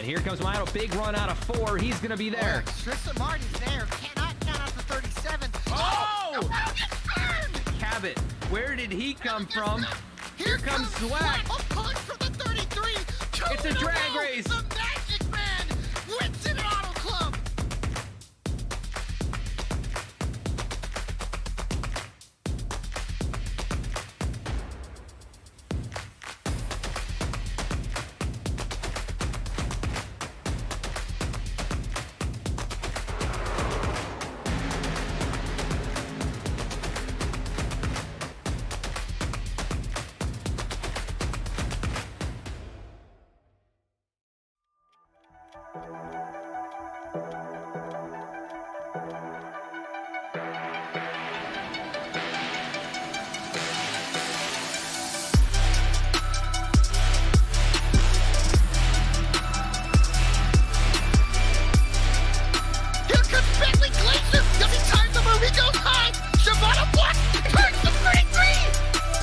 Here comes Milo. Big run out of 4. He's going to be there. Tristan Martin's there. Cannot count out to 37. Oh! Burned! Cabot, where did he come from? Here comes Zwack. A push from the 33. It's a drag race. The Magic Man wins an Auto Club.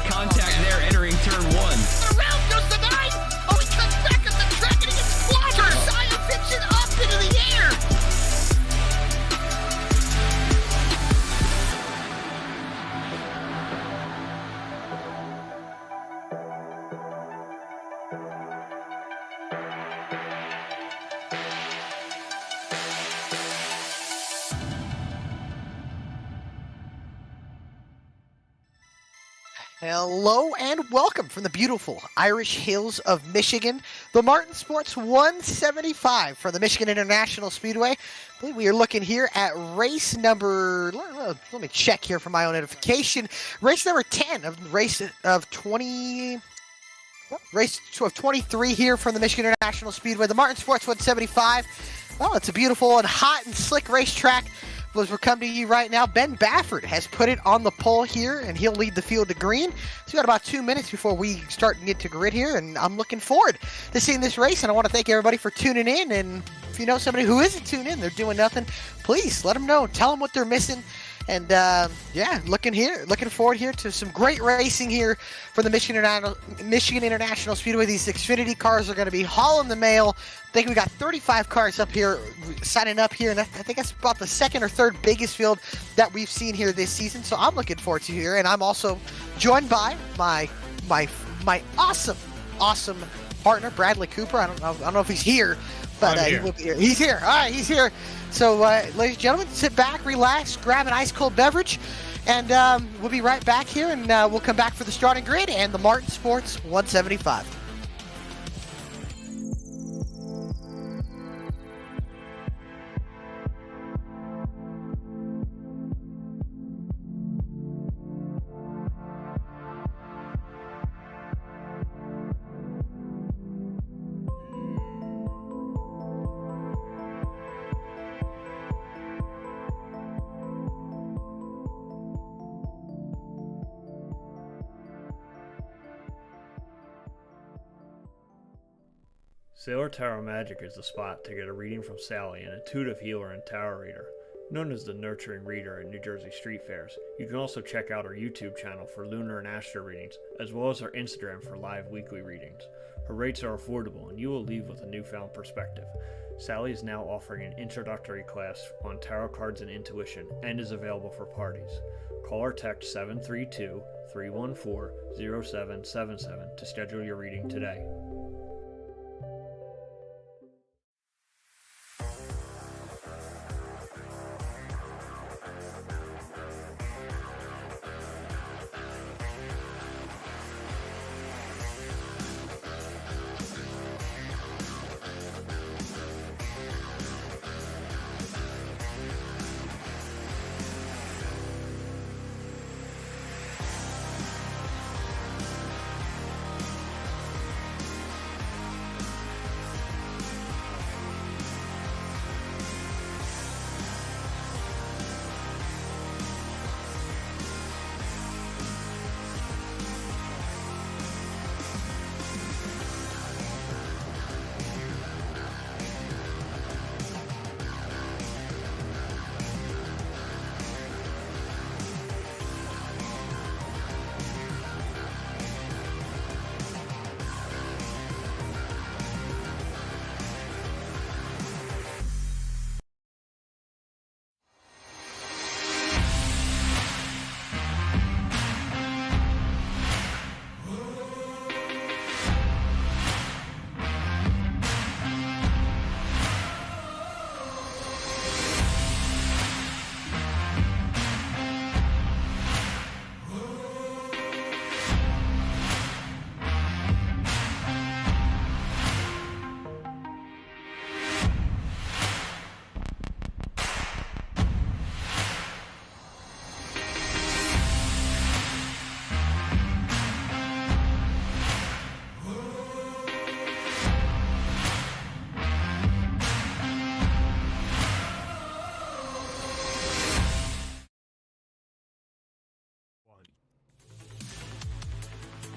Contact there entering turn 1. Around goes the 9. Oh, he comes back at the track and he gets squattered. Zion zips it up into the air. Hello and welcome from the beautiful Irish Hills of Michigan, the Martin Sports 175 from the Michigan International Speedway. I believe we are looking here at race number, let me check here for my own edification, race number 10 of race of 20, race of 23 here from the Michigan International Speedway, the Martin Sports 175. Well, it's a beautiful and hot and slick racetrack. As we're coming to you right now, Ben Baffert has put it on the pole here, and he'll lead the field to green. So we got about 2 minutes before we start to get to grid here, and I'm looking forward to seeing this race. And I want to thank everybody for tuning in. And if you know somebody who isn't tuned in, they're doing nothing, please let them know. Tell them what they're missing. And yeah, looking forward here to some great racing here for the Michigan International Speedway. These Xfinity cars are going to be hauling the mail. I think we got 35 cars up here signing up here, and I think that's about the second or third biggest field that we've seen here this season. So I'm looking forward to here, and I'm also joined by my awesome partner Bradley Cooper. I don't know if he's here, but he will be here. He's here. All right, he's here. So, ladies and gentlemen, sit back, relax, grab an ice-cold beverage, and we'll be right back here, and we'll come back for the starting grid and the Martin Sports 175. Sailor Tarot Magic is the spot to get a reading from Sally, an intuitive healer and tarot reader. Known as the Nurturing Reader at New Jersey street fairs, you can also check out our YouTube channel for lunar and astro readings, as well as our Instagram for live weekly readings. Her rates are affordable, and you will leave with a newfound perspective. Sally is now offering an introductory class on tarot cards and intuition, and is available for parties. Call or text 732-314-0777 to schedule your reading today.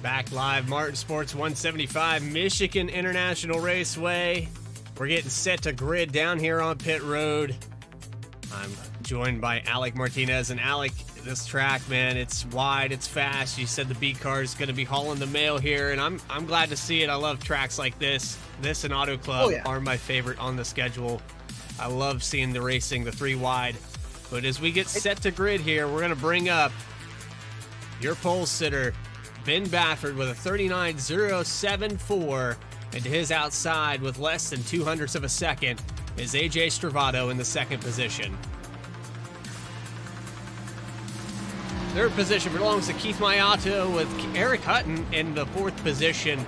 Back live, Martin Sports 175, Michigan International Raceway. We're getting set to grid down here on pit road. I'm joined by Alec Martinez. And Alec, this track, man, it's wide, it's fast. You said the B car is going to be hauling the mail here, and I'm glad to see it. I love tracks like this. This and Auto Club are my favorite on the schedule. I love seeing the racing, the 3 wide. But as we get set to grid here, we're going to bring up your pole sitter, Ben Baffert, with a 39.074, and to his outside with less than 0.02 of a second is AJ Stravato in the second position. Third position belongs to Keith Mayato with Eric Hutton in the fourth position.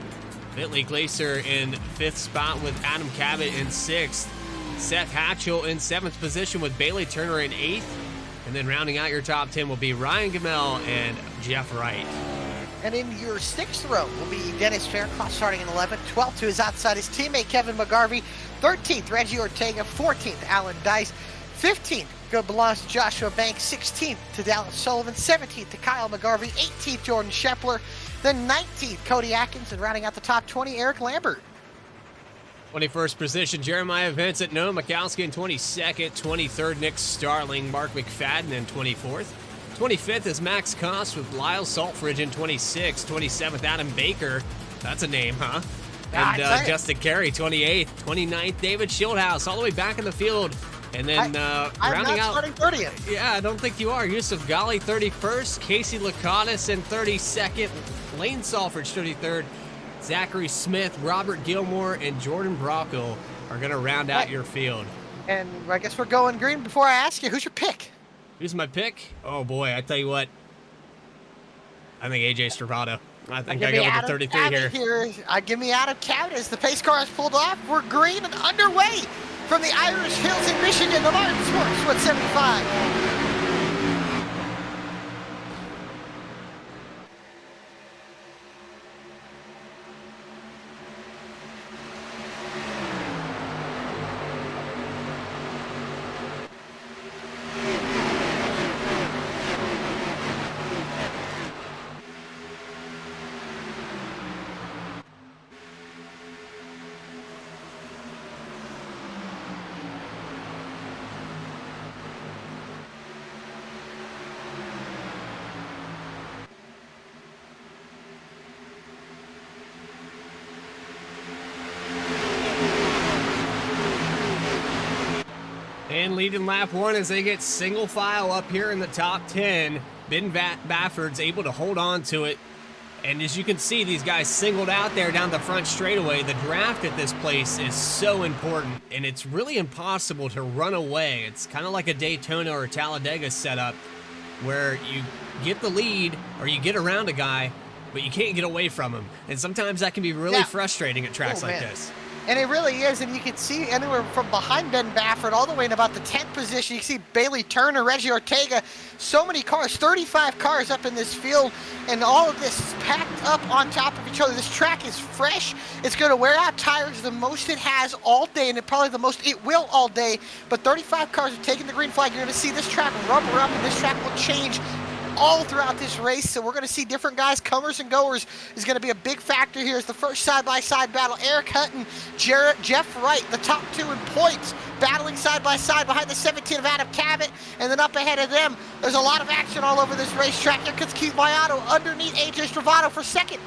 Bentley Glacier in fifth spot with Adam Cabot in sixth. Seth Hatchell in seventh position with Bailey Turner in eighth. And then rounding out your top 10 will be Ryan Gamel and Jeff Wright. And in your sixth row will be Dennis Fairclough starting in 11th. 12th to his outside, his teammate Kevin McGarvey. 13th, Reggie Ortega. 14th, Alan Dice. 15th, belongs to Joshua Banks. 16th to Dallas Sullivan. 17th to Kyle McGarvey. 18th, Jordan Shepler. Then 19th, Cody Atkins. And rounding out the top 20, Eric Lambert. 21st position, Jeremiah Vincent, Noah Mikowski in 22nd. 23rd, Nick Starling, Mark McFadden in 24th. 25th is Max Koss with Lyle Saltfridge in 26th. 27th, Adam Baker. That's a name, huh? And Justin Carey, 28th. 29th, David Schildhouse, all the way back in the field. And then rounding out, starting 30th. Yeah, I don't think you are. Yusuf Ghali, 31st. Casey Lakatos in 32nd. Lane Salfridge, 33rd. Zachary Smith, Robert Gilmore, and Jordan Brocco are going to round out your field. And I guess we're going green. Before I ask you, who's your pick? Who's my pick? Oh, boy, I tell you what. I think AJ Stravato. I think I go with the 33 here. Give me Adam Cabot as the pace car is pulled off. We're green and underway from the Irish Hills in Michigan, the Martin Sports 175. And leading lap one as they get single file up here in the top 10. Ben Baffert's able to hold on to it. And as you can see, these guys singled out there down the front straightaway. The draft at this place is so important, and it's really impossible to run away. It's kind of like a Daytona or Talladega setup where you get the lead or you get around a guy, but you can't get away from him. And sometimes that can be really frustrating at tracks like this. And it really is, and you can see anywhere from behind Ben Baffert all the way in about the 10th position. You can see Bailey Turner, Reggie Ortega, so many cars, 35 cars up in this field, and all of this is packed up on top of each other. This track is fresh. It's going to wear out tires the most it has all day, and probably the most it will all day. But 35 cars are taking the green flag. You're going to see this track rubber up, and this track will change all throughout this race, so we're going to see different guys, comers and goers is going to be a big factor here. As the first side-by-side battle, Eric Hutton, Jeff Wright, the top two in points, battling side-by-side behind the 17 of Adam Cabot, and then up ahead of them, there's a lot of action all over this racetrack. Here comes Keith Mayato underneath AJ Stravato for second.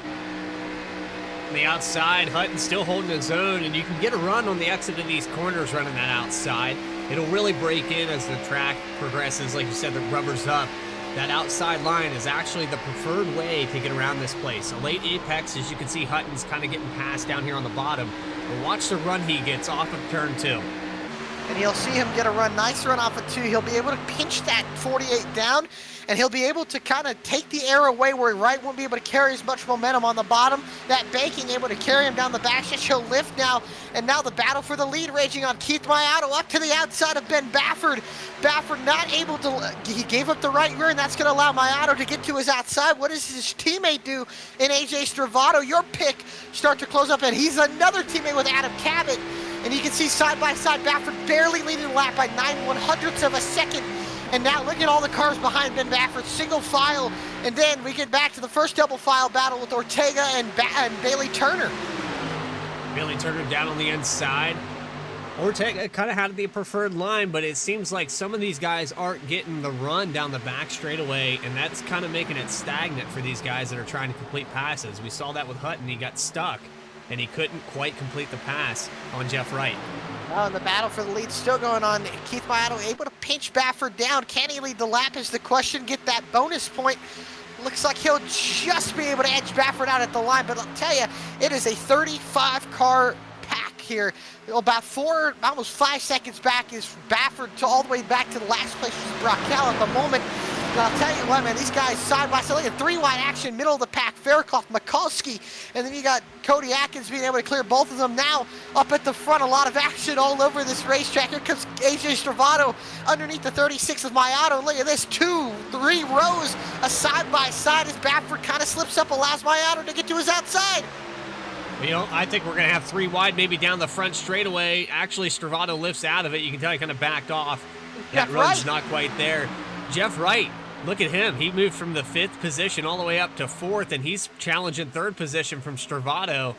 On the outside, Hutton still holding his own, and you can get a run on the exit of these corners running that outside. It'll really break in as the track progresses. Like you said, the rubber's up. That outside line is actually the preferred way to get around this place. A late apex, as you can see, Hutton's kind of getting past down here on the bottom. But watch the run he gets off of turn 2. And you'll see him get a nice run off of 2. He'll be able to pinch that 48 down, and he'll be able to kind of take the air away where Wright won't be able to carry as much momentum on the bottom. That banking able to carry him down the backstretch. He'll lift now, and now the battle for the lead raging on Keith Mayato up to the outside of Ben Baffert. Baffert not able to, he gave up the right rear, and that's going to allow Mayato to get to his outside. What does his teammate do in AJ Stravato? Your pick start to close up, and he's another teammate with Adam Cabot. And you can see side-by-side Baffert barely leading the lap by 9/100ths of a second. And now look at all the cars behind Ben Baffert, single file. And then we get back to the first double file battle with Ortega and Bailey Turner. Bailey Turner down on the inside. Ortega kind of had the preferred line, but it seems like some of these guys aren't getting the run down the back straightaway, and that's kind of making it stagnant for these guys that are trying to complete passes. We saw that with Hutton. He got stuck, and he couldn't quite complete the pass on Jeff Wright. Oh, and the battle for the lead still going on. Keith Maiato able to pinch Baffert down. Can he lead the lap is the question. Get that bonus point. Looks like he'll just be able to edge Baffert out at the line, but I'll tell you, it is a 35-car pack here. About almost 5 seconds back is Baffert to all the way back to the last place, which is Brockel at the moment. And I'll tell you what, man, these guys side by side, look at 3-wide action, middle of the pack, Fairclough, Mikulski, and then you got Cody Atkins being able to clear both of them now up at the front. A lot of action all over this racetrack. Here comes AJ Stravato underneath the 36 of Maiato. Look at this, 2-3 rows, a side by side as Baffert kind of slips up, allows Maiato to get to his outside. You know, I think we're going to have 3 wide, maybe down the front straightaway. Actually, Stravato lifts out of it. You can tell he kind of backed off. That road's not quite there. Jeff Wright, look at him. He moved from the 5th position all the way up to 4th, and he's challenging 3rd position from Stravato.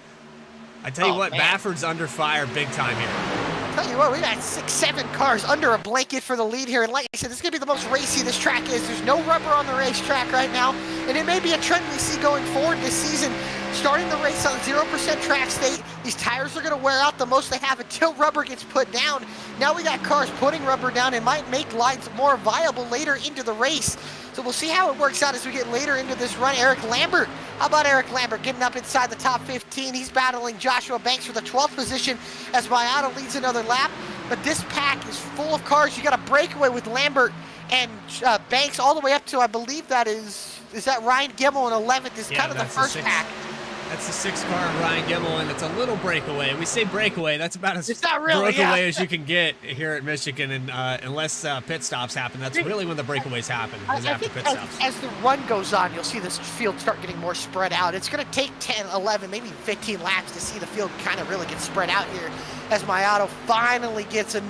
I tell you what, man. Baffert's under fire big time here. Tell you what, we got 6-7 cars under a blanket for the lead here, and like I said, this is going to be the most racy this track is. There's no rubber on the racetrack right now, and it may be a trend we see going forward this season. Starting the race on 0% track state, these tires are going to wear out the most they have until rubber gets put down. Now we got cars putting rubber down and might make lines more viable later into the race. So we'll see how it works out as we get later into this run. Eric Lambert, how about Eric Lambert getting up inside the top 15? He's battling Joshua Banks for the 12th position as Maiato leads another lap. But this pack is full of cars. You got a breakaway with Lambert and Banks all the way up to, I believe that is that Ryan Gimmel in 11th is kind of the first pack. That's the 6th car of Ryan Gimmel, and it's a little breakaway. We say breakaway, that's about as it's not really, breakaway as you can get here at Michigan, and unless pit stops happen, that's really when the breakaways happen, is after pit stops. As the run goes on, you'll see this field start getting more spread out. It's going to take 10, 11, maybe 15 laps to see the field kind of really get spread out here as Maiato finally gets a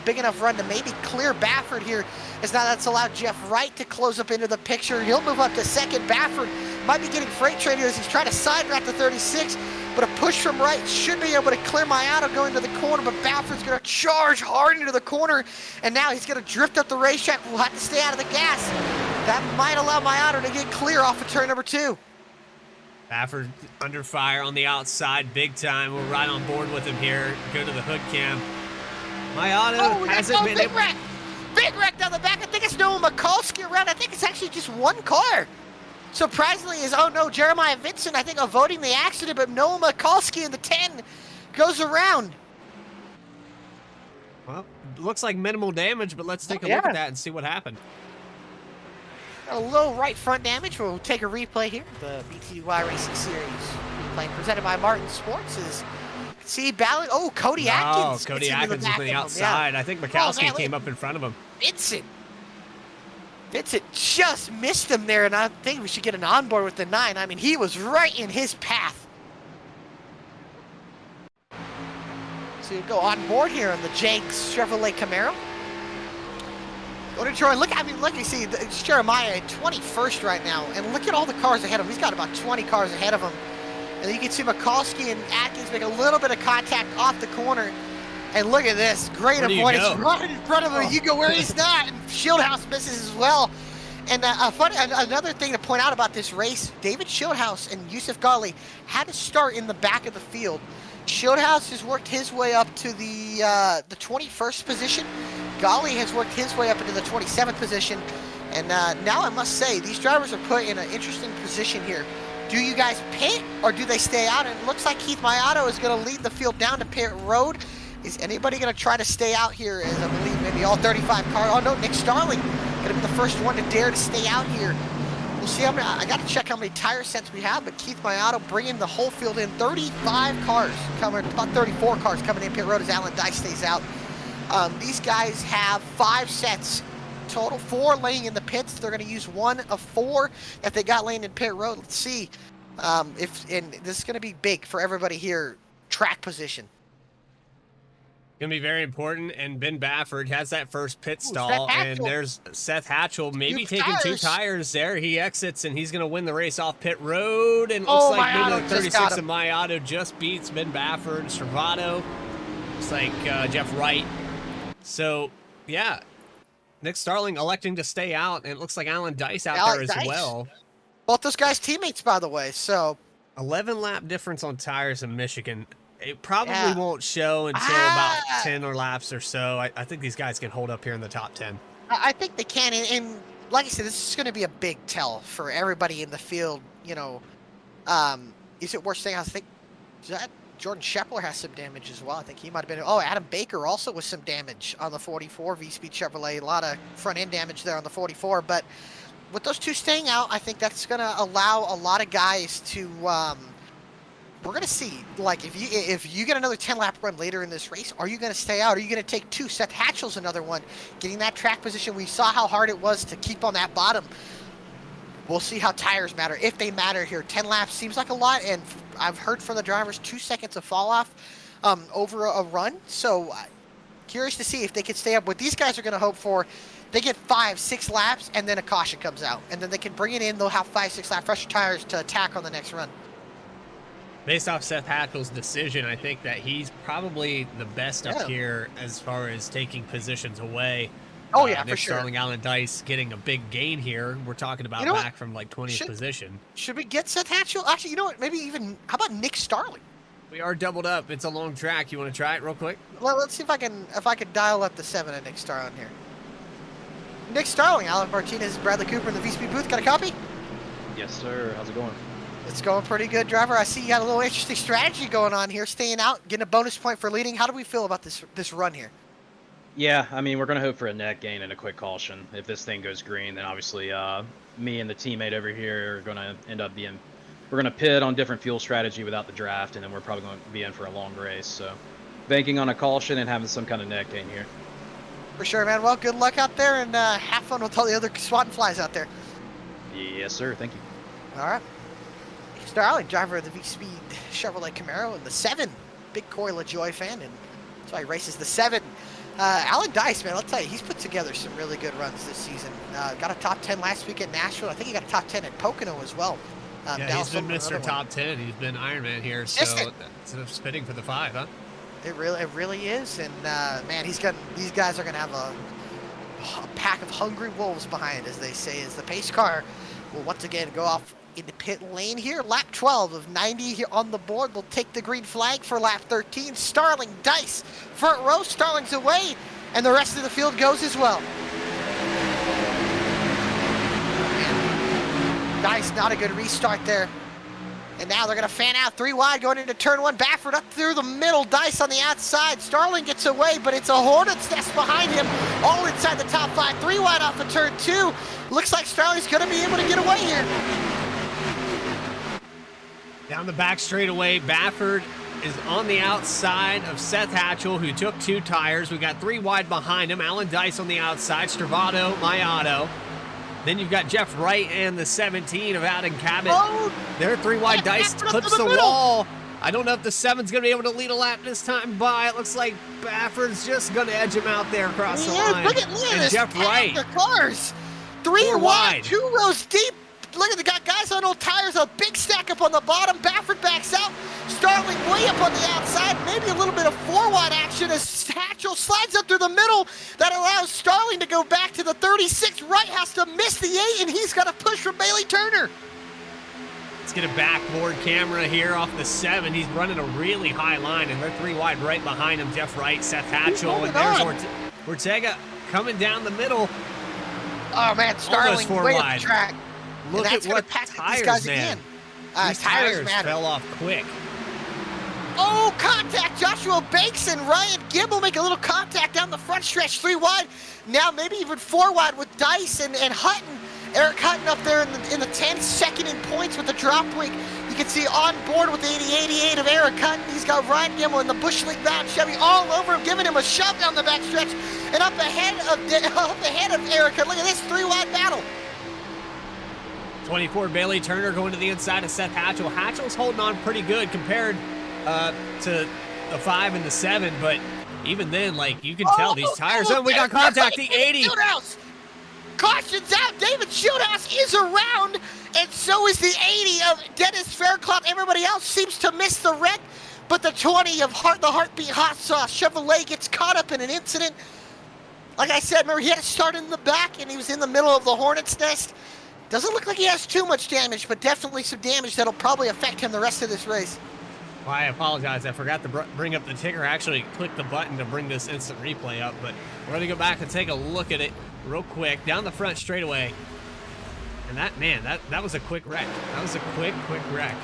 big enough run to maybe clear Baffert here, as now that's allowed Jeff Wright to close up into the picture. He'll move up to 2nd. Baffert might be getting freight train here as he's trying to side rack the 36, but a push from Wright should be able to clear Maiato going to the corner, but Baffert's going to charge hard into the corner, and now he's going to drift up the racetrack. We'll have to stay out of the gas. That might allow Maiato to get clear off of turn number 2. Baffert under fire on the outside big time. We're right on board with him here. Go to the hood cam. Maiato hasn't been able... Big wreck down the back. I think it's Noah Mikulski around. I think it's actually just one car. Surprisingly is, Jeremiah Vincent, I think, avoiding the accident, but Noah Mikulski in the 10 goes around. Well, looks like minimal damage, but let's take a look at that and see what happened. A little right front damage. We'll take a replay here. The BTDY Racing Series replay presented by Martin Sports is battling. Oh, Cody Atkins. Oh, Cody Atkins is on the outside. I think Mikulski came up in front of him. Vincent just missed him there, and I think we should get an onboard with the 9. I mean, he was right in his path. So you go on board here on the Jenks Chevrolet Camaro. Go to Troy. Look, you see, it's Jeremiah at 21st right now, and look at all the cars ahead of him. He's got about 20 cars ahead of him. And then you can see Mikulski and Atkins make a little bit of contact off the corner. And look at this, great avoidance right in front of him. You go where he's not, and Shieldhouse misses as well. And another thing to point out about this race, David Shieldhouse and Yusuf Ghali had to start in the back of the field. Shieldhouse has worked his way up to the 21st position. Ghali has worked his way up into the 27th position. And now I must say, these drivers are put in an interesting position here. Do you guys pit, or do they stay out? And it looks like Keith Maiato is going to lead the field down to pit road. Is anybody going to try to stay out here? As I believe maybe all 35 cars. Oh no, Nick Starling going to be the first one to dare to stay out here. We'll see how many. I got to check how many tire sets we have, but Keith Maiato bringing the whole field in. 35 cars coming, about 34 cars coming in pit road as Alan Dice stays out. These guys have 5 sets total, 4 laying in the pits. They're going to use 1 of 4 that they got laying in pit road. Let's see and this is going to be big for everybody here. Track position. Gonna be very important, and Ben Baffert has that first pit Seth stall, and Hatchell. there's Seth Hatchell maybe Two taking 2 tires. tires there. He exits, and he's gonna win the race off pit road, and Oh, looks like maybe Mayato the just 36 got of Mayato just beats Ben Baffert, Stravado. Looks like Jeff Wright. So, yeah, Nick Starling electing to stay out, and it looks like Alan Dice out there as well. Both those guys teammates, by the way, so 11 lap difference on tires in Michigan. It probably Yeah. won't show until about 10 or laps or so. I think these guys can hold up here in the top 10. I think they can. And like I said, this is going to be a big tell for everybody in the field. You know, is it worth saying? I think that Jordan Shepler has some damage as well. I think he might have been. Oh, Adam Baker also with some damage on the 44 VSPEED Chevrolet. A lot of front end damage there on the 44. But with those two staying out, I think that's going to allow a lot of guys to. We're going to see, like, if you get another 10-lap run later in this race, are you going to stay out? Are you going to take 2? Seth Hatchell's another one. Getting that track position, we saw how hard it was to keep on that bottom. We'll see how tires matter, if they matter here. 10 laps seems like a lot, and I've heard from the drivers 2 seconds of fall-off over a run. So curious to see if they can stay up. What these guys are going to hope for, they get 5-6 laps, and then a caution comes out. And then they can bring it in. They'll have 5-6 lap fresher tires to attack on the next run. Based off Seth Hatchell's decision, I think that he's probably the best up here as far as taking positions away. Oh, yeah, Nick for sure. Starling, Alan Dice getting a big gain here. We're talking about back from like 20th position. Should we get Seth Hatchell? Actually, you know what? Maybe even, how about Nick Starling? We are doubled up. It's a long track. You want to try it real quick? Well, let's see if I can dial up the 7 of Nick Starling here. Nick Starling, Alec Martinez, Bradley Cooper in the VSPEED booth. Got a copy? Yes, sir. How's it going? It's going pretty good, driver. I see you got a little interesting strategy going on here, staying out, getting a bonus point for leading. How do we feel about this run here? Yeah, I mean, we're going to hope for a net gain and a quick caution. If this thing goes green, then obviously me and the teammate over here are going to end up being... We're going to pit on different fuel strategy without the draft, and then we're probably going to be in for a long race. So banking on a caution and having some kind of net gain here. For sure, man. Well, good luck out there, and have fun with all the other swatting flies out there. Yes, sir. Thank you. All right. Starling, driver of the VSPEED Chevrolet Camaro, and the 7. Big Corey LaJoy fan, and that's why he races the 7. Alan Dice, man, I'll tell you, he's put together some really good runs this season. Got a top 10 last week at Nashville. I think he got a top 10 at Pocono as well. Yeah, he's been Mr. Top 10. He's been Ironman here, so it's fitting for the 5, huh? It really is, and man, these guys are gonna have a pack of hungry wolves behind, as they say, as the pace car will once again go off into pit lane here. Lap 12 of 90 here on the board. We'll take the green flag for lap 13. Starling, Dice, front row. Starling's away, and the rest of the field goes as well. Man, Dice, not a good restart there. And now they're going to fan out 3 wide going into turn 1. Baffert up through the middle. Dice on the outside. Starling gets away, but it's a hornet's nest behind him. All inside the top 5. 3 wide off of turn 2. Looks like Starling's going to be able to get away here. Down the back straightaway, Baffert is on the outside of Seth Hatchell, who took 2 tires. We got 3 wide behind him. Alan Dice on the outside. Stravado, Mayato. Then you've got Jeff Wright and the 17 of Adam Cabot. Oh, They're 3 wide. Dice clips the wall. I don't know if the 7's going to be able to lead a lap this time by. It looks like Baffert's just going to edge him out there across the line. Look at this. Jeff Wright. The cars. 3 4 wide, wide. 2 rows deep. Look at the guys on old tires, a big stack up on the bottom. Baffert backs out. Starling way up on the outside. Maybe a little bit of 4 wide action as Hatchell slides up through the middle. That allows Starling to go back to the 36. Wright has to miss the 8, and he's got to push for Bailey Turner. Let's get a backboard camera here off the 7. He's running a really high line, and they're 3 wide right behind him. Jeff Wright, Seth Hatchell, and there's Ortega coming down the middle. Oh, man, Starling way up the track. Look at what tires, man. These tires matter. fell off quick. Oh, contact. Joshua Banks and Ryan Gibble make a little contact down the front stretch, 3 wide. Now maybe even 4 wide with Dice and Hutton. Eric Hutton up there in the 10th, second in points with the drop week. You can see on board with the 88 of Eric Hutton. He's got Ryan Gibble in the Bush League bound Chevy all over him, giving him a shove down the back stretch. And up ahead of Eric Hutton. Look at this 3 wide battle. 24 Bailey Turner going to the inside of Seth Hatchell. Hatchell's holding on pretty good compared to the 5 and the 7, but even then, like, you can tell these tires. Oh, we got contact. The 80. Shoothouse. Caution's out. David Shoothouse is around, and so is the 80 of Dennis Fairclough. Everybody else seems to miss the wreck, but the 20 of the Heartbeat Hot Sauce Chevrolet gets caught up in an incident. Like I said, remember, he had to start in the back, and he was in the middle of the Hornet's Nest. Doesn't look like he has too much damage, but definitely some damage that'll probably affect him the rest of this race. Well, I apologize. I forgot to bring up the ticker. I actually clicked the button to bring this instant replay up, but we're going to go back and take a look at it real quick. Down the front straightaway. And that was a quick wreck. That was a quick wreck.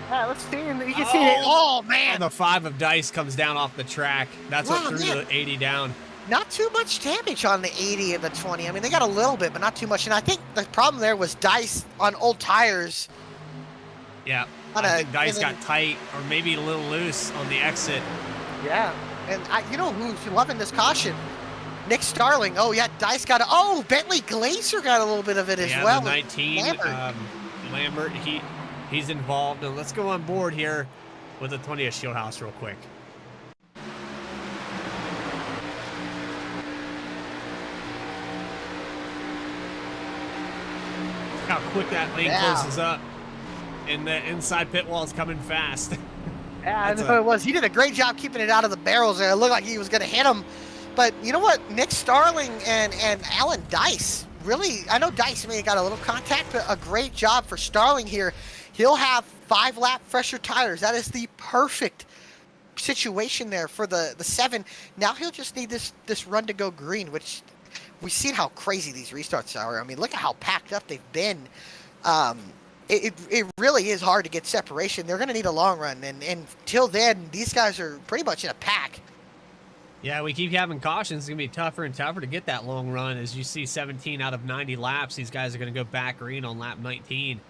Yeah, let's see. You can see it. Oh, man. And the 5 of Dice comes down off the track. That's what threw the 80 down. Not too much damage on the 80 and the 20. I mean, they got a little bit, but not too much. And I think the problem there was Dice on old tires. Yeah, I think Dice got tight or maybe a little loose on the exit. Yeah, and you know who's loving this caution? Nick Starling. Oh, yeah, Dice got oh, Bentley Glacier got a little bit of it as well. The 19, Lambert, he's involved. And let's go on board here with the 20th Shieldhouse real quick. How quick that lane closes up, and the inside pit wall is coming fast. Yeah, I know it was. He did a great job keeping it out of the barrels there. It looked like he was going to hit him. But you know what? Nick Starling and Alan Dice, really, I know Dice may have got a little contact, but a great job for Starling here. He'll have 5-lap fresher tires. That is the perfect situation there for the 7. Now he'll just need this run to go green, which we've seen how crazy these restarts are. I mean, look at how packed up they've been. It really is hard to get separation. They're going to need a long run, and until then, these guys are pretty much in a pack. Yeah, we keep having cautions. It's going to be tougher and tougher to get that long run. As you see, 17 out of 90 laps, these guys are going to go back green on lap 19.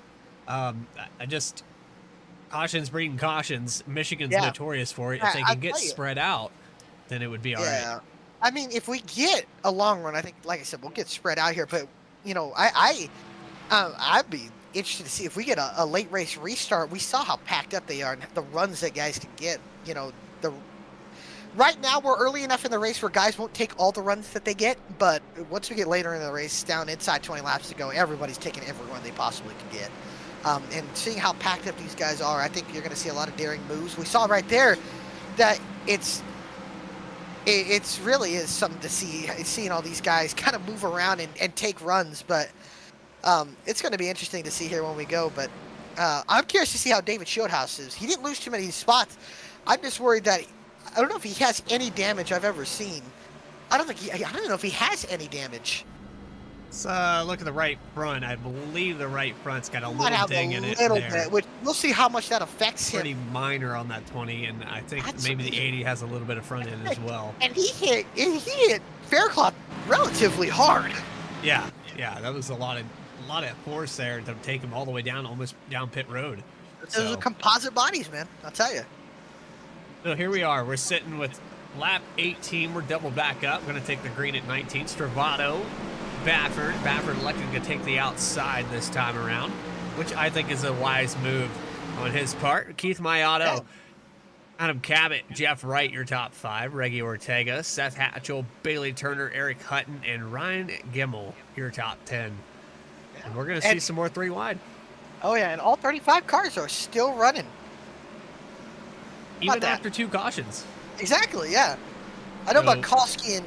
Cautions breeding cautions. Michigan's notorious for it. If they can get spread out, then it would be all right. I mean, if we get a long run, I think, like I said, we'll get spread out here. But, you know, I'd be interested to see if we get a late race restart. We saw how packed up they are and the runs that guys can get. You know, right now we're early enough in the race where guys won't take all the runs that they get. But once we get later in the race, down inside 20 laps to go, everybody's taking every run they possibly can get. And seeing how packed up these guys are, I think you're going to see a lot of daring moves. We saw right there that it's really is something to see, seeing all these guys kind of move around and take runs. But it's going to be interesting to see here when we go. But I'm curious to see how David Shieldhouse is. He didn't lose too many spots. I'm just worried that I don't know if he has any damage I've ever seen. I don't know if he has any damage. Let's look at the right front. I believe the right front's got a little ding in it. Bit, which we'll see how much that affects him. Pretty minor on that 20, and I think maybe the 80 has a little bit of front end as well. And he hit Fairclough relatively hard. Yeah, that was a lot of force there to take him all the way down, almost down pit road. Those are composite bodies, man. I'll tell you. So here we are. We're sitting with lap 18. We're double back up. We're going to take the green at 19. Stravato, Baffert elected to take the outside this time around, which I think is a wise move on his part. Keith Mayato, Adam Cabot, Jeff Wright, your top 5. Reggie Ortega, Seth Hatchell, Bailey Turner, Eric Hutton, and Ryan Gimmel, your top 10. And we're going to see some more 3 wide. Oh, yeah, and all 35 cars are still running. Even after 2 cautions. Exactly, yeah. I know Balkowski and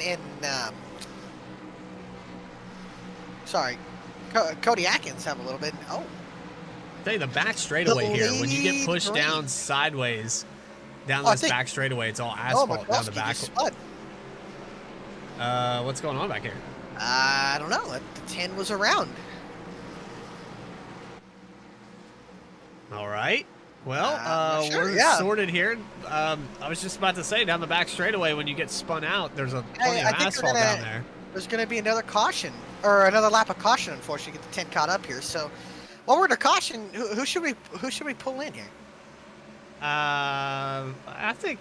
Cody Atkins have a little bit. Oh. Tell you, the back straightaway here, when you get pushed down sideways down this back straightaway, it's all asphalt down the back. What's going on back here? I don't know. The 10 was around. All right. Well, we're sorted here. I was just about to say, down the back straightaway, when you get spun out, there's plenty of asphalt down there. There's going to be another caution, or another lap of caution, unfortunately, get the 10 caught up here. So, while we're in a caution, who should we pull in here? I think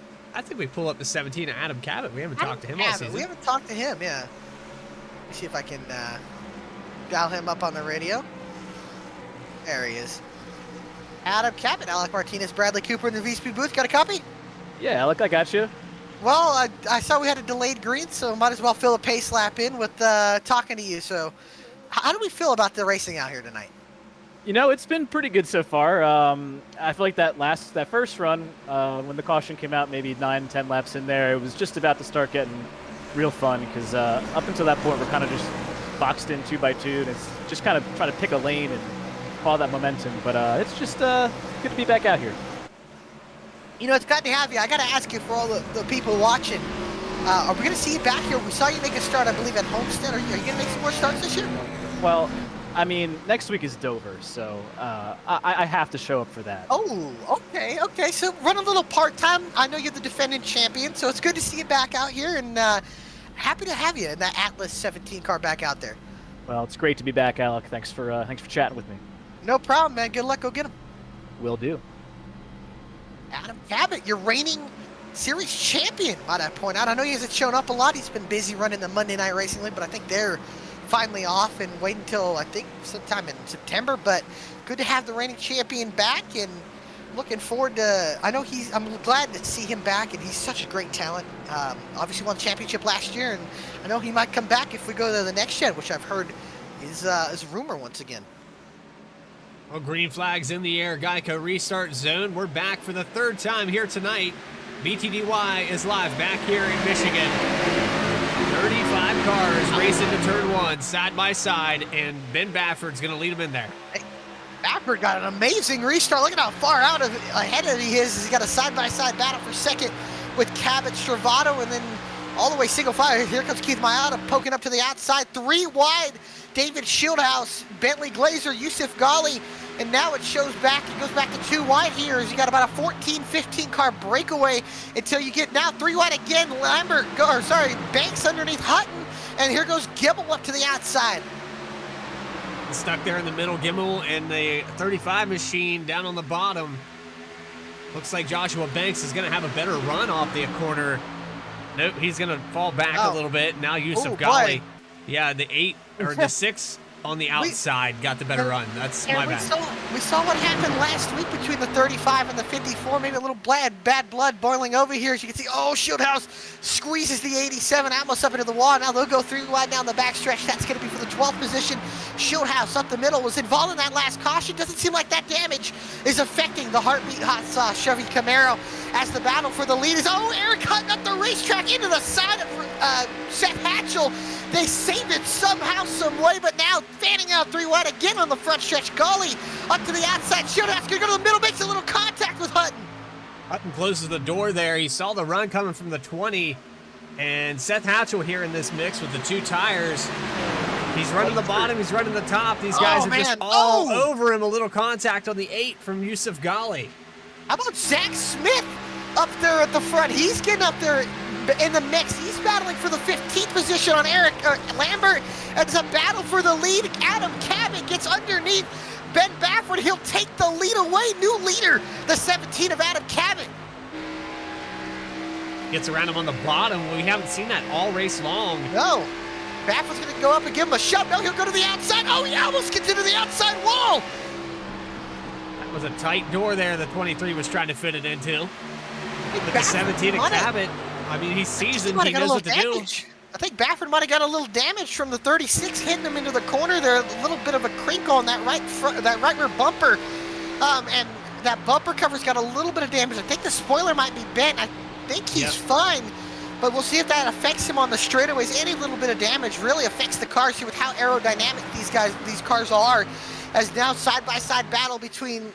we pull up to 17 Adam Cabot. We haven't talked to him all season. We haven't talked to him, yeah. Let me see if I can dial him up on the radio. There he is. Adam Cabot, Alec Martinez, Bradley Cooper in the VSPEED booth. Got a copy? Yeah, Alec, I got you. Well, I saw we had a delayed green, so might as well fill a pace lap in with talking to you. So, how do we feel about the racing out here tonight? You know, it's been pretty good so far. I feel like that first run, when the caution came out, maybe 9-10 laps in there, it was just about to start getting real fun because up until that point, we're kind of just boxed in 2x2, and it's just kind of trying to pick a lane and follow that momentum. But it's just good to be back out here. You know, it's good to have you. I got to ask you for all the people watching. Are we going to see you back here? We saw you make a start, I believe, at Homestead. Are you going to make some more starts this year? Well, I mean, next week is Dover, so I have to show up for that. Oh, okay. So run a little part-time. I know you're the defending champion, so it's good to see you back out here, and happy to have you in that Atlas 17 car back out there. Well, it's great to be back, Alec. Thanks for chatting with me. No problem, man. Good luck. Go get him. Will do. Adam Cabot, your reigning series champion, might I point out. I know he hasn't shown up a lot. He's been busy running the Monday Night Racing League, but I think they're finally off and wait until I think sometime in September. But good to have the reigning champion back, and looking forward to. I'm glad to see him back, and he's such a great talent. Obviously won the championship last year, and I know he might come back if we go to the next gen, which I've heard is a rumor once again. Well, green flags in the air. Geico restart zone. We're back for the third time here tonight. BTDY is live back here in Michigan. 35 cars racing to turn one, side by side, and Ben Bafford's going to lead them in there. Hey, Bafford got an amazing restart. Look at how far ahead of he is. He's got a side-by-side battle for second with Cabot, Stravato, and then all the way single file. Here comes Keith Mayada poking up to the outside. 3 wide, David Shieldhouse, Bentley Glazer, Yusuf Ghali, and now it shows back. It goes back to 2 wide here as you got about a 14-15 car breakaway until you get now 3 wide again. Banks underneath Hutton, and here goes Gibble up to the outside. Stuck there in the middle, Gimel and the 35 machine down on the bottom. Looks like Joshua Banks is going to have a better run off the corner. Nope, he's going to fall back a little bit. Now Yusuf Ghali. Yeah, the 8 or the 6 on the outside got the better run. That's my bad. We saw what happened last week between the 35 and the 54. Maybe a little bad blood boiling over here. As you can see, Shieldhouse squeezes the 87 almost up into the wall. Now they'll go 3 wide down the backstretch. That's going to be for the 12th position. Shieldhouse up the middle was involved in that last caution. Doesn't seem like that damage is affecting the Heartbeat Hot Sauce Chevy Camaro as the battle for the lead is. Eric Hutton up the racetrack into the side of Seth Hatchell. They saved it somehow, some way, but now fanning out 3 wide again on the front stretch. Ghali up to the outside. Shieldhouse going to go to the middle, makes a little contact with Hutton. Hutton closes the door there. He saw the run coming from the 20, and Seth Hatchell here in this mix with the 2 tires. He's running the bottom, he's running the top. These guys are just all over him. A little contact on the 8 from Yusuf Ghali. How about Zach Smith up there at the front? He's getting up there in the mix. He's battling for the 15th position on Eric Lambert. It's a battle for the lead. Adam Cabot gets underneath Ben Bafford. He'll take the lead away. New leader, the 17 of Adam Cabot. Gets around him on the bottom. We haven't seen that all race long. No. Bafford's going to go up and give him a shove. No, he'll go to the outside. He almost gets into the outside wall. That was a tight door there the 23 was trying to fit it into. But the 17 of Cabot, I mean, he's seasoned. He knows what to do. I think Bafford might have got a little damage from the 36 hitting him into the corner there. A little bit of a crinkle on that right rear bumper. And that bumper cover's got a little bit of damage. I think the spoiler might be bent. I think he's fine. But we'll see if that affects him on the straightaways. Any little bit of damage really affects the cars here with how aerodynamic these cars are. As now side-by-side battle between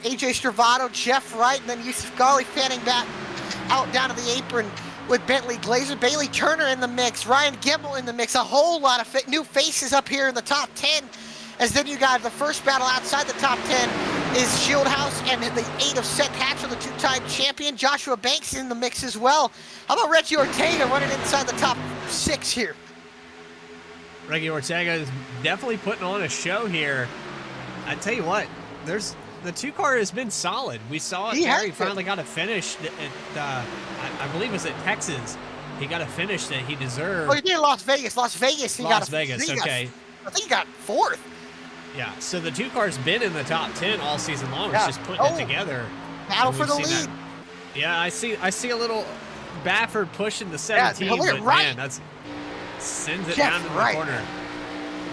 AJ Stravato, Jeff Wright, and then Yusuf Ghali fanning back out down to the apron with Bentley Glazer, Bailey Turner in the mix, Ryan Gimel in the mix. A whole lot of new faces up here in the top 10. As then you got the first battle outside the top 10 is Shieldhouse and the 8 of Seth Hatchell, the 2-time champion. Joshua Banks in the mix as well. How about Reggie Ortega running inside the top 6 here? Reggie Ortega is definitely putting on a show here. I tell you what, the 2 car has been solid. We saw it there. He finally got a finish at, I believe it was at Texas. He got a finish that he deserved. Oh, he did Las Vegas. Las Vegas, okay. I think he got 4th. Yeah, so the 2 car's been in the top 10 all season long. It's just putting it together. Battle for the lead. Yeah, I see a little Baffert pushing the 17, look at but Wright. man, that's sends it Jeff down to the Wright. corner.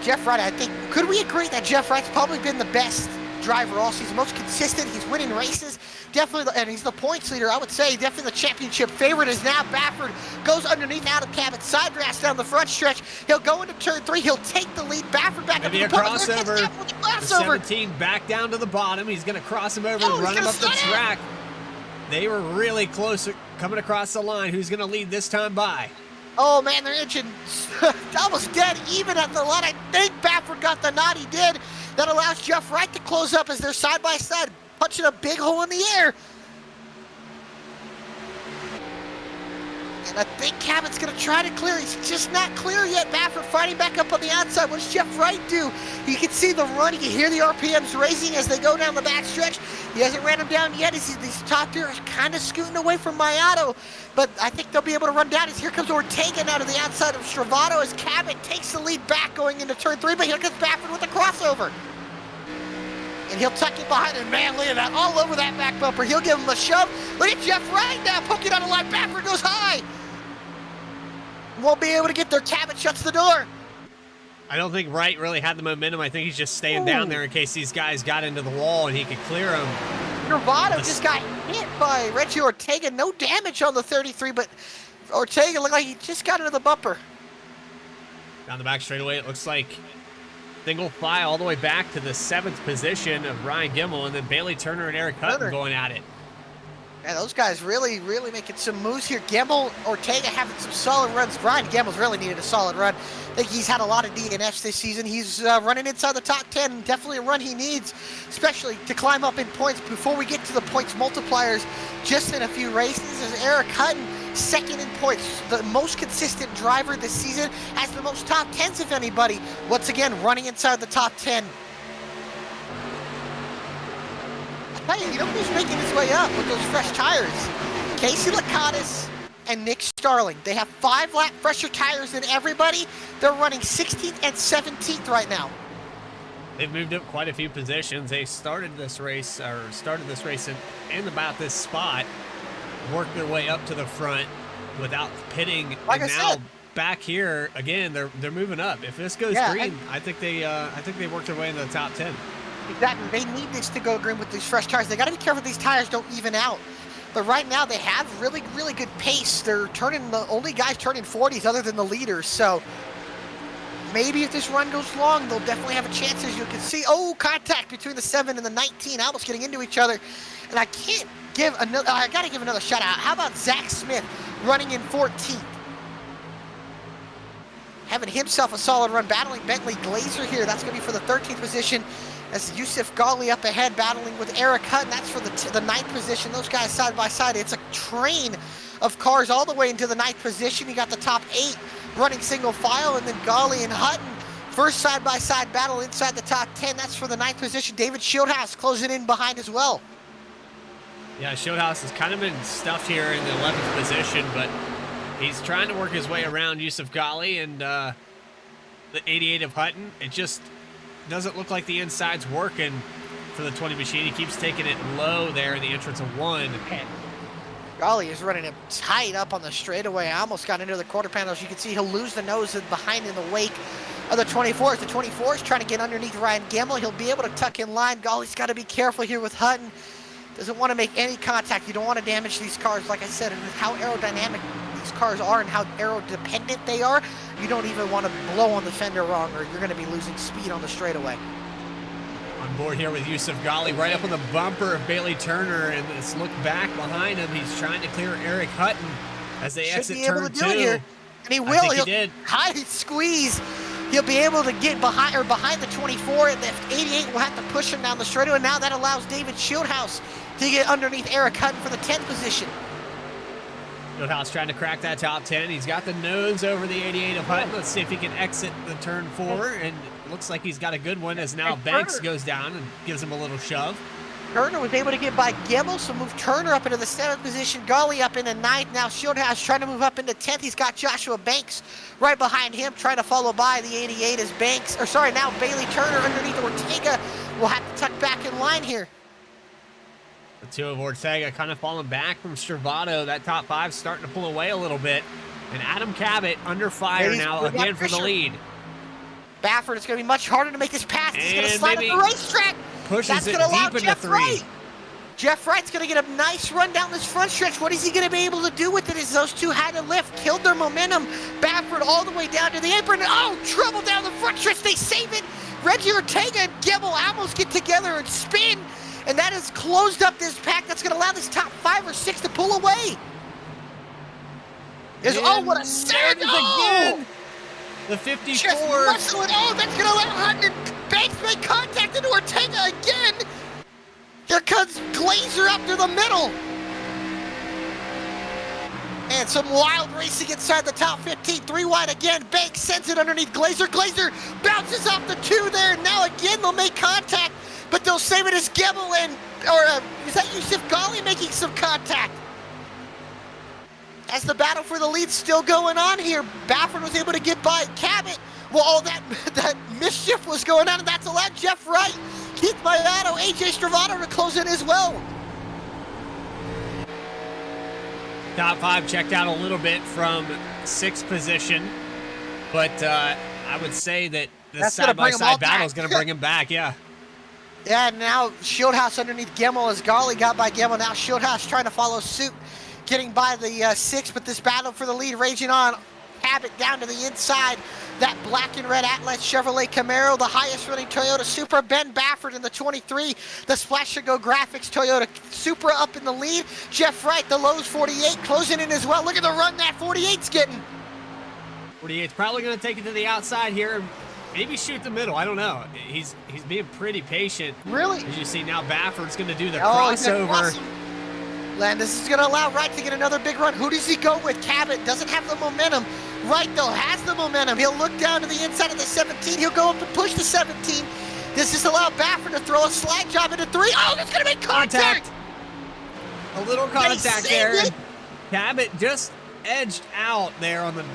Jeff Wright, I think, could we agree that Jeff Wright's probably been the best driver all season, most consistent, he's winning races, definitely, and he's the points leader, I would say, definitely the championship favorite is now Baffert, goes underneath out of Cabot, side grass down the front stretch, he'll go into turn 3, he'll take the lead, Baffert back up Maybe to a the crossover, the crossover. 17 back down to the bottom, he's going to cross him over Oh, and run him he's up the gonna slide track. They were really close coming across the line. Who's going to lead this time by? Oh man, their engine almost dead even at the line. I think Baffert got the nod, he did. That allows Jeff Wright to close up as they're side by side, punching a big hole in the air. And I think Cabot's gonna try to clear. He's just not clear yet. Baffert fighting back up on the outside. What does Jeff Wright do? You can see the run. You can hear the RPMs raising as they go down the back stretch. He hasn't ran him down yet. These top tier is kind of scooting away from Mayato, but I think they'll be able to run down as here comes Ortega now to the outside of Stravato as Cabot takes the lead back going into turn 3, but here comes Baffert with the crossover. And he'll tuck it behind him. Man, look at that, all over that back bumper. He'll give him a shove. Look at Jeff Wright now poking on the line. Baffert goes high. Won't be able to get there. Cabot shuts the door. I don't think Wright really had the momentum. I think he's just staying down there in case these guys got into the wall and he could clear them. Stravato just got hit by Reggie Ortega. No damage on the 33, but Ortega looked like he just got into the bumper. Down the back straightaway, it looks like single fly all the way back to the 7th position of Ryan Gimmel, and then Bailey Turner and Eric Hutton going at it. Man, those guys really making some moves here. Gimmel, Ortega having some solid runs. Ryan Gimmel's really needed a solid run. I think he's had a lot of DNFs this season. He's running inside the top 10. Definitely a run he needs, especially to climb up in points. Before we get to the points multipliers, just in a few races, is Eric Hutton, second in points. The most consistent driver this season, has the most top 10s of anybody. Once again, running inside the top 10. Hey, you know who's making his way up with those fresh tires? Casey Lakatos and Nick Starling. They have 5 lap fresher tires than everybody. They're running 16th and 17th right now. They've moved up quite a few positions. They started this race in about this spot, worked their way up to the front without pitting, Like and I now said, back here again. They're moving up. If this goes green, I think they worked their way into the top 10. Exactly. They need this to go green with these fresh tires. They got to be careful these tires don't even out. But right now they have really good pace. They're turning the only guys turning 40s other than the leaders. So maybe if this run goes long, they'll definitely have a chance. As you can see, contact between the 7 and the 19, almost getting into each other. And I can't give another. I got to give another shout out. How about Zach Smith running in 14th? Having himself a solid run, battling Bentley Glazer here. That's going to be for the 13th position. As Yusuf Ghali up ahead, battling with Eric Hutton. That's for the 9th position. Those guys side by side. It's a train of cars all the way into the 9th position. You got the top 8 running single file, and then Ghali and Hutton first side by side battle inside the top 10. That's for the 9th position. David Shieldhouse closing in behind as well. Yeah, Shieldhouse has kind of been stuffed here in the 11th position, but he's trying to work his way around Yusuf Ghali and the 88 of Hutton. It just doesn't look like the inside's working for the 20 machine. He keeps taking it low there in the entrance of 1. Ghali is running him tight up on the straightaway. I almost got into the quarter panels. You can see he'll lose the nose behind in the wake of the 24s. The 24 is trying to get underneath Ryan Gimmel. He'll be able to tuck in line. Ghali's got to be careful here with Hutton. Doesn't want to make any contact. You don't want to damage these cars, like I said, and with how aerodynamic these cars are and how aero dependent they are, you don't even want to blow on the fender wrong or you're going to be losing speed on the straightaway. On board here with Yusuf Ghali, right up on the bumper of Bailey Turner, and let's look back behind him. He's trying to clear Eric Hutton as they exit turn 2. And he will. He did. High squeeze. He'll be able to get behind the 24, and the 88 will have to push him down the straightaway. Now that allows David Shieldhouse to get underneath Eric Hutton for the 10th position. Shieldhouse trying to crack that top 10. He's got the nose over the 88 of Hutton. Let's see if he can exit the turn 4, and it looks like he's got a good one as now Banks goes down and gives him a little shove. Turner was able to get by Gimmel, so move Turner up into the 7th position. Ghali up into 9th. Now Shieldhouse trying to move up into 10th. He's got Joshua Banks right behind him, trying to follow by the 88 as Banks. Now Bailey Turner underneath Ortega will have to tuck back in line here. The two of Ortega kind of falling back from Stravato. That top five starting to pull away a little bit. And Adam Cabot under fire now again for the lead. Baffert, it's going to be much harder to make this pass. He's going to slide up the racetrack. Pushes That's it going to allow deep into Jeff three. Wright. Jeff Wright's going to get a nice run down this front stretch. What is he going to be able to do with it as those two had to lift, killed their momentum. Baffert all the way down to the apron. Oh, trouble down the front stretch. They save it. Reggie Ortega and Gemmel almost get together and spin. And that has closed up this pack. That's going to allow this top 5 or 6 to pull away. Oh, what a send! Again. The 54. Just wrestling. Oh, that's going to allow Hutton and Banks make contact into Ortega again. Here comes Glazer up to the middle. And some wild racing inside the top 15. 3 wide again. Banks sends it underneath Glazer. Glazer bounces off the 2 there. Now again they'll make contact, but they'll save it as Gemmel and, is that Yusuf Ghali making some contact? As the battle for the lead's still going on here, Baffert was able to get by Cabot. Well, all that mischief was going on, and that's allowed Jeff Wright, Keith Mayato, AJ Stravato to close in as well. Top 5 checked out a little bit from 6th position, but I would say that the side-by-side battle is going to bring him back, yeah. Yeah, now Shieldhouse underneath Gemmel as Ghali got by Gemmel. Now Shieldhouse trying to follow suit, getting by the 6, but this battle for the lead raging on. Cabot down to the inside. That black and red Atlas Chevrolet Camaro, the highest running Toyota Supra. Ben Baffert in the 23. The Splash and Go Graphics Toyota Supra up in the lead. Jeff Wright, the Lowe's 48, closing in as well. Look at the run that 48's getting. 48's probably going to take it to the outside here. Maybe shoot the middle. I don't know. He's being pretty patient. Really? As you see now, Baffert's going to do the crossover. And this is going to allow Wright to get another big run. Who does he go with? Cabot doesn't have the momentum. Wright, though, has the momentum. He'll look down to the inside of the 17. He'll go up and push the 17. This has allowed Baffert to throw a slide job into 3. Oh, that's going to make contact. A little contact there. Cabot just edged out there on the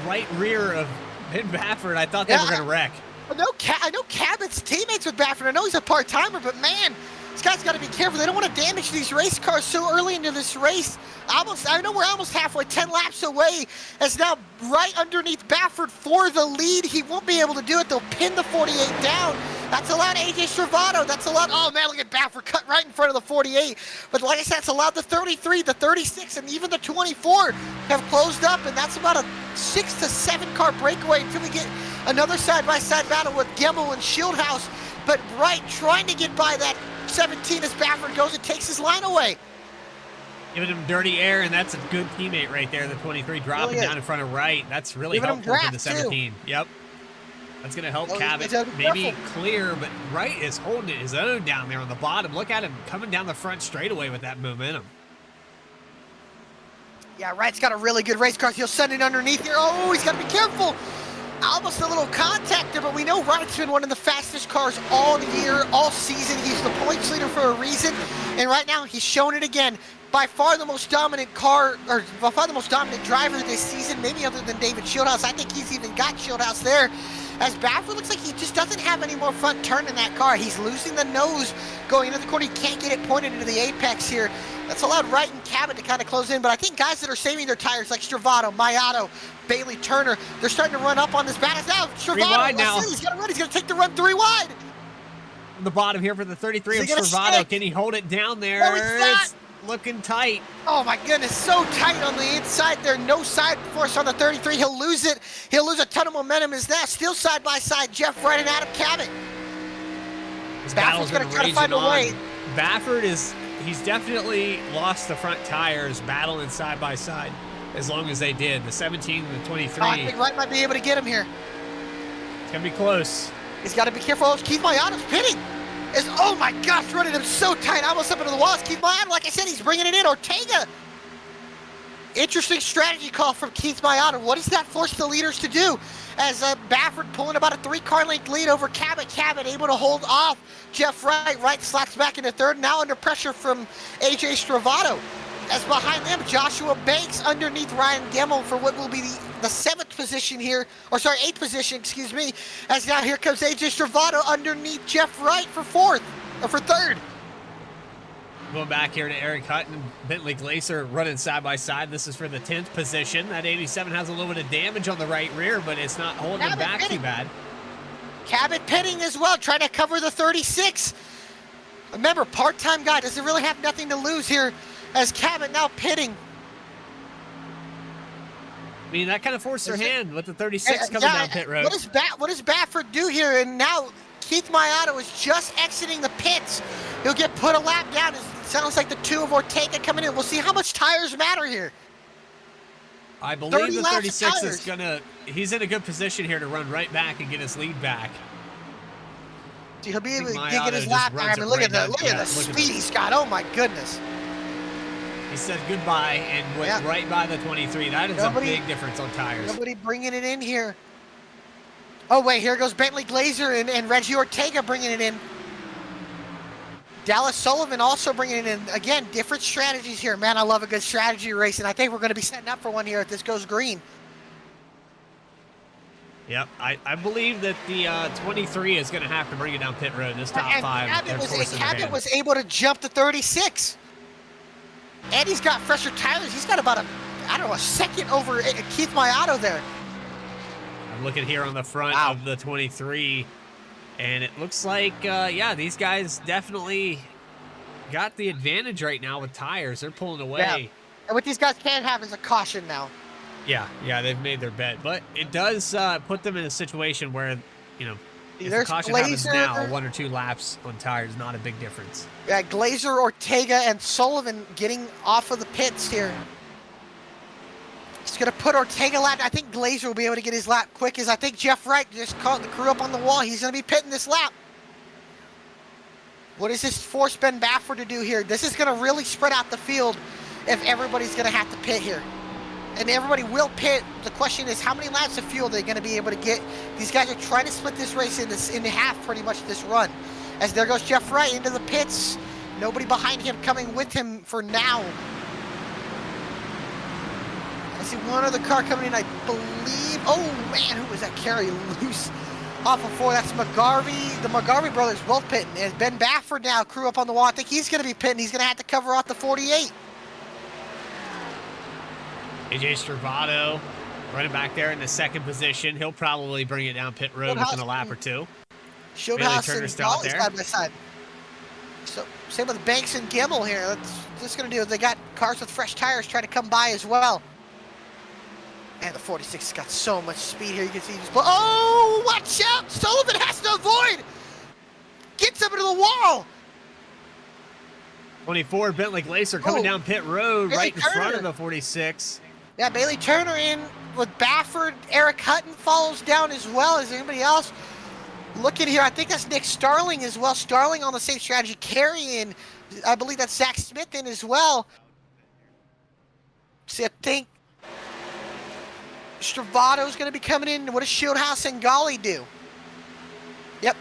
right rear of Ben Baffert. I thought they were going to wreck. I know Cabot's teammates with Baffert. I know he's a part-timer, but man, this guy's got to be careful. They don't want to damage these race cars so early into this race. I know we're almost halfway, 10 laps away, as now right underneath Baffert for the lead. He won't be able to do it. They'll pin the 48 down. That's allowed AJ Stravato. That's allowed, oh man, look at Baffert cut right in front of the 48. But like I said, it's allowed the 33, the 36, and even the 24 have closed up, and that's about a 6 to 7 car breakaway until we get another side-by-side battle with Gemmel and Shieldhouse. But Wright trying to get by that 17 as Baffert goes and takes his line away. Giving him dirty air, and that's a good teammate right there. The 23 dropping down in front of Wright. That's really helpful for the 17. Too. Yep. That's going to help Cabot maybe clear, but Wright is holding his own down there on the bottom. Look at him coming down the front straightaway with that momentum. Yeah, Wright's got a really good race car. He'll send it underneath here. Oh, he's got to be careful. Almost a little contact there, but we know Wright's been one of the fastest cars all year, all season. He's the points leader for a reason, and right now he's shown it again. By far the most dominant car, or by far the most dominant driver this season, maybe other than David Shieldhouse. I think he's even got Shieldhouse there. As Baffert looks like he just doesn't have any more front turn in that car. He's losing the nose going into the corner. He can't get it pointed into the apex here. That's allowed Wright and Cabot to kind of close in, but I think guys that are saving their tires like Stravato, Mayato, Bailey Turner, they're starting to run up on this battle. Now, Stravato, now. He's going to run. He's going to take the run 3 wide. On the bottom here for the 33 of Stravato. Can he hold it down there? No, he's not. It's looking tight. Oh my goodness, so tight on the inside there. No side force on the 33. He'll lose it. He'll lose a ton of momentum. Is now still side by side. Jeff Wright and Adam Cabot. This battle's going to try to find on. a way. Baffert he's definitely lost the front tires battling side by side as long as they did. The 17 and the 23. I think Wright might be able to get him here. It's going to be close. He's got to be careful. Keith Mayato's pitting. Oh my gosh, running him so tight, almost up into the walls. Keith Mayato, like I said, he's bringing it in. Ortega. Interesting strategy call from Keith Mayato. What does that force the leaders to do? As Baffert pulling about a 3-car length lead over Cabot. Cabot able to hold off Jeff Wright. Wright slacks back into third. Now under pressure from AJ Stravato. As behind them, Joshua Banks underneath Ryan Gemmel for what will be the 7th position here, or sorry, 8th position, excuse me. As now here comes AJ Stravato underneath Jeff Wright for 4th, or for 3rd. Going back here to Eric Hutton and Bentley Glacier running side by side. This is for the 10th position. That 87 has a little bit of damage on the right rear, but it's not holding him back too bad. Cabot pitting as well, trying to cover the 36. Remember, part-time guy doesn't really have nothing to lose here as Cabot now pitting. I mean, that kind of forced their hand with the 36 coming down pit road. What does Baffert do here? And now Keith Mayato is just exiting the pits. He'll get put a lap down. It sounds like the two of Ortega coming in. We'll see how much tires matter here. I believe the 36 is he's in a good position here to run right back and get his lead back. He'll be able to get his lap. I mean, look at the speed he's got. Oh my goodness. He said goodbye and went right by the 23. That is a big difference on tires. Nobody bringing it in here. Oh wait, here goes Bentley Glacier and Reggie Ortega bringing it in. Dallas Sullivan also bringing it in. Again, different strategies here. Man, I love a good strategy race, and I think we're going to be setting up for one here if this goes green. Yep, I believe that the 23 is going to have to bring it down pit road. This top five. Cabot was able to jump the 36. And he's got fresher tires. He's got about a second over Keith Mayato there. I'm looking here on the front of the 23, and it looks like, yeah, these guys definitely got the advantage right now with tires. They're pulling away. Yeah. And what these guys can't have is a caution now. Yeah, they've made their bet. But it does put them in a situation where, you know, if the caution happens now, 1 or 2 laps on tires, not a big difference. Yeah, Glacier, Ortega, and Sullivan getting off of the pits here. He's going to put Ortega lap. I think Glacier will be able to get his lap quick as I think Jeff Wright just caught the crew up on the wall. He's going to be pitting this lap. What does this force Ben Baffert to do here? This is going to really spread out the field if everybody's going to have to pit here. And everybody will pit. The question is, how many laps of fuel are they going to be able to get? These guys are trying to split this race into half, pretty much, this run. As there goes Jeff Wright into the pits. Nobody behind him coming with him for now. I see one other car coming in, I believe. Oh, man, who was that carry loose off of 4? That's McGarvey. The McGarvey brothers both pitting. As Ben Baffert now, crew up on the wall. I think he's going to be pitting. He's going to have to cover off the 48. AJ Stravado running back there in the second position. He'll probably bring it down pit road within a lap or 2. Shieldhouse and Dolly's side by side. So same with Banks and Gimmel here. That's going to do. They got cars with fresh tires trying to come by as well. And the 46 has got so much speed here. You can see he's. Oh, watch out! Sullivan has to avoid. Gets up into the wall. 24 Bentley Glacier coming down pit road right in front of the 46. Yeah, Bailey Turner in with Baffert. Eric Hutton follows down as well as anybody else. Look at here. I think that's Nick Starling as well. Starling on the same strategy. Carrying, I believe that's Zach Smith in as well. See, I think Stravato's going to be coming in. What does Shieldhouse and Golly do? Yep.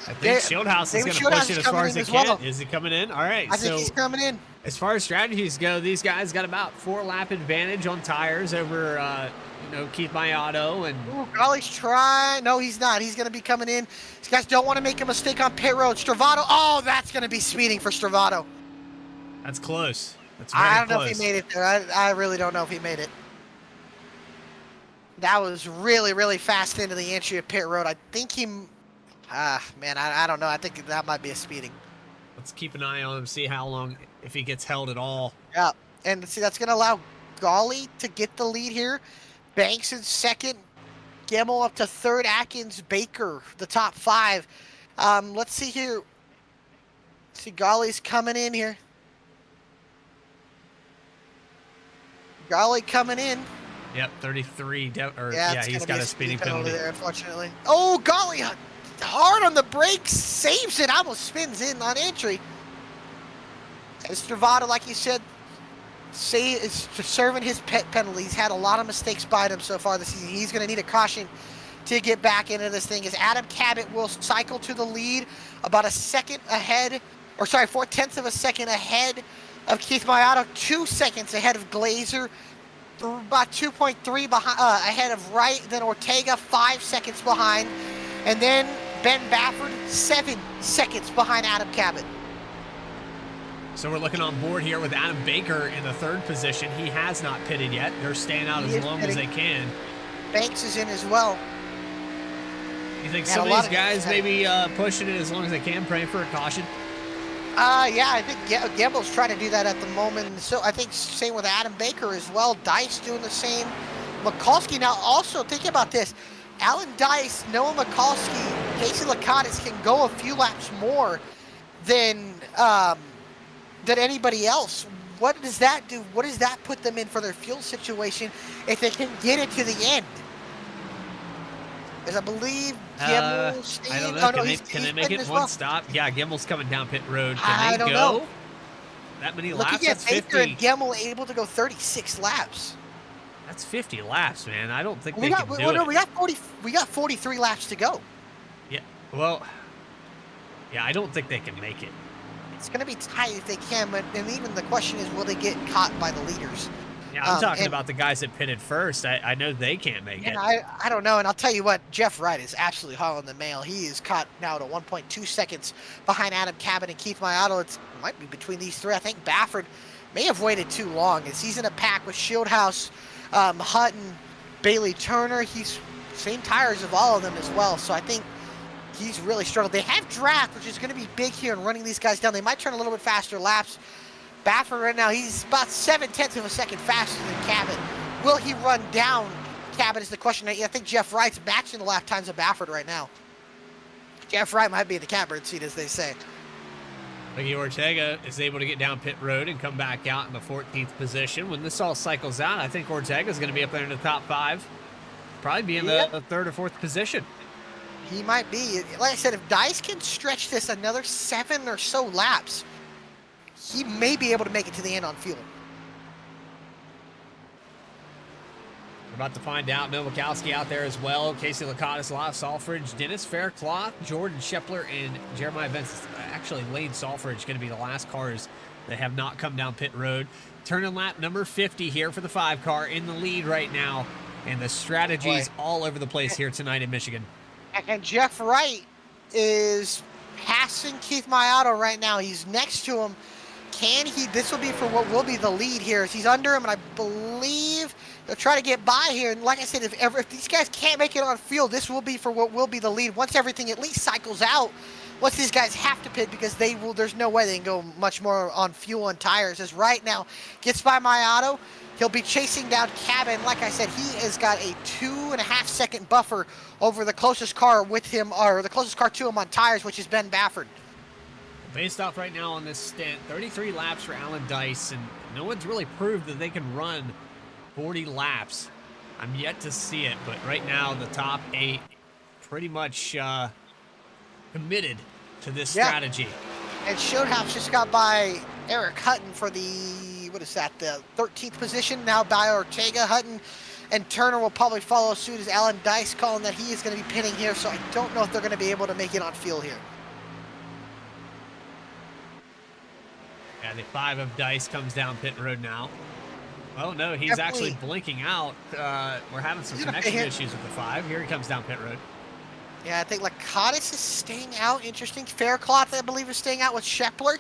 I think Shieldhouse is going to push it as far as he can. Is he coming in? All right. I think he's coming in. As far as strategies go, these guys got about 4-lap advantage on tires over, Keith Mayato and. Ooh, Golly's trying. No, he's not. He's going to be coming in. These guys don't want to make a mistake on pit road. Stravato. Oh, that's going to be speeding for Stravato. That's close. That's very I don't close. know if he made it there. I really don't know if he made it. That was really, really fast into the entry of pit road. I think he. Man, I don't know. I think that might be a speeding. Let's keep an eye on him, see how long, if he gets held at all. Yeah, and see, that's going to allow Golly to get the lead here. Banks in second. Gimmel up to third. Atkins, Baker, the top 5. Let's see here. See, Golly's coming in here. Golly coming in. Yep, 33. He's got a speeding penalty there, unfortunately. Oh, Golly, hard on the brakes, saves it, almost spins in on entry. And Stravado, like you said, is serving his penalty. He's had a lot of mistakes by him so far this season. He's going to need a caution to get back into this thing. As Adam Cabot will cycle to the lead about a second ahead, 4/10 of a second ahead of Keith Mayato, 2 seconds ahead of Glazer, about 2.3 ahead of Wright, then Ortega 5 seconds behind, and then Ben Baffert 7 seconds behind Adam Cabot. So we're looking on board here with Adam Baker in the 3rd position. He has not pitted yet. They're staying out as long as they can. Banks is in as well. You think And some a of lot these of guys maybe pushing it as long as they can, praying for a caution? Yeah, I think Gamble's trying to do that at the moment. So I think same with Adam Baker as well. Dice doing the same. Mikulski now also, think about this. Alan Dice, Noah Mikulski, Casey Lakatos can go a few laps more than anybody else. What does that do? What does that put them in for their fuel situation if they can get it to the end? As I believe Gimbel's I don't know. Can they make it one stop? Yeah, Gimbel's coming down pit road. Can they go that many laps? Looking at That's Baker 50. and Gimbel able to go 36 laps. That's 50 laps, man. I don't think they We got, can do it. we got 43 laps to go. Yeah, well, yeah, I don't think they can make it. It's going to be tight if they can, but and even the question is, will they get caught by the leaders? Yeah, I'm talking about the guys that pitted first. I know they can't make it. I don't know, and I'll tell you what, Jeff Wright is absolutely hauling the mail. He is caught now to 1.2 seconds behind Adam Cabot and Keith Mayato. It might be between these three. I think Baffert may have waited too long, as he's in a pack with Shieldhouse, Hutton, Bailey Turner. He's same tires of all of them as well, so I think he's really struggled. They have draft, which is going to be big here in running these guys down. They might turn a little bit faster laps. Baffert right now, he's about 0.7 of a second faster than Cabot. Will he run down Cabot is the question. I think Jeff Wright's matching the lap times of Baffert right now. Jeff Wright might be in the catbird seat, as they say. Ricky Ortega is able to get down pit road and come back out in the 14th position. When this all cycles out, I think Ortega's going to be up there in the top 5. Probably be in the 3rd or 4th position. He might be. Like I said, if Dice can stretch this another 7 or so laps, he may be able to make it to the end on fuel. We're about to find out. Noah Mikulski out there as well. Casey Lakatos, Lost Salfridge, Dennis Faircloth, Jordan Shepler, and Jeremiah Benson. Actually, Lane Salfridge going to be the last cars that have not come down pit road. Turning lap number 50 here for the 5 car in the lead right now. And the strategy's all over the place here tonight in Michigan. And Jeff Wright is passing Keith Mayato right now. He's next to him. Can he? This will be for what will be the lead here. He's under him, and I believe they'll try to get by here. And like I said, if these guys can't make it on field, this will be for what will be the lead. Once everything at least cycles out, once these guys have to pit, because they will, there's no way they can go much more on fuel and tires. As right now gets by Mayato, he'll be chasing down Cabot. Like I said, he has got a 2.5 second buffer over the closest car with him, or the closest car to him on tires, which is Ben Baffert. Based off right now on this stint, 33 laps for Alan Dice, and no one's really proved that they can run 40 laps. I'm yet to see it, but right now the top 8 pretty much committed to this strategy. And Shieldhouse just got by Eric Hutton for the, what is that, the 13th position, now by Ortega. Hutton and Turner will probably follow suit, as Alan Dice calling that he is going to be pitting here, so I don't know if they're going to be able to make it on field here. Yeah, the 5 of Dice comes down pit road now. Oh, no, he's actually blinking out. We're having some connection issues with the 5. Here he comes down pit road. Yeah, I think Lakatos is staying out. Interesting. Faircloth, I believe, is staying out with Shepler.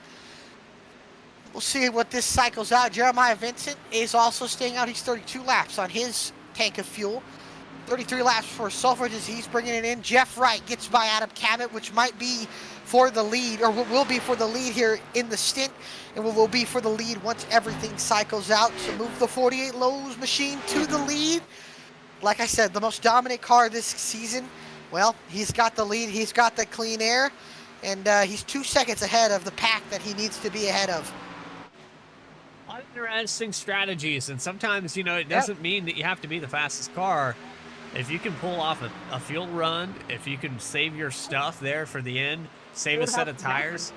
We'll see what this cycles out. Jeremiah Vincent is also staying out. He's 32 laps on his tank of fuel. 33 laps for Sulfur Disease, bringing it in. Jeff Wright gets by Adam Cabot, which might be for the lead, or will be for the lead here in the stint, and will be for the lead once everything cycles out. So move the 48 Lowe's machine to the lead. Like I said, the most dominant car this season. Well, he's got the lead, he's got the clean air, and he's 2 seconds ahead of the pack that he needs to be ahead of. A lot of interesting strategies, and sometimes, you know, it doesn't mean that you have to be the fastest car. If you can pull off a fuel run, if you can save your stuff there for the end, save a set of tires,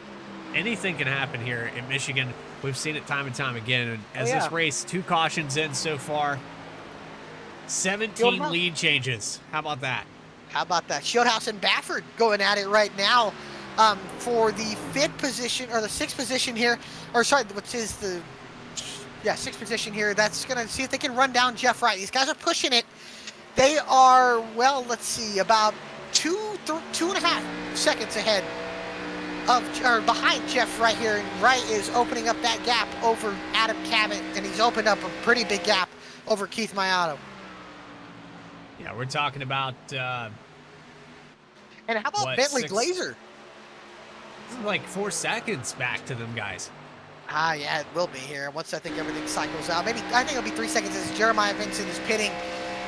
anything can happen here in Michigan. We've seen it time and time again. And as this race, 2 cautions in so far, 17 lead changes. How about that? How about that? Shieldhouse and Baffert going at it right now for the 5th position, or the 6th position here, or sorry, which is the 6th position here. That's going to see if they can run down Jeff Wright. These guys are pushing it. They are, well, let's see, about 2.5 seconds ahead behind Jeff Wright here, and Wright is opening up that gap over Adam Cabot, and he's opened up a pretty big gap over Keith Mayato. Yeah, we're talking about. And how about Bentley Glazer? This is like 4 seconds back to them guys. Yeah, it will be here. Once I think everything cycles out. I think it'll be 3 seconds as Jeremiah Vincent is pitting.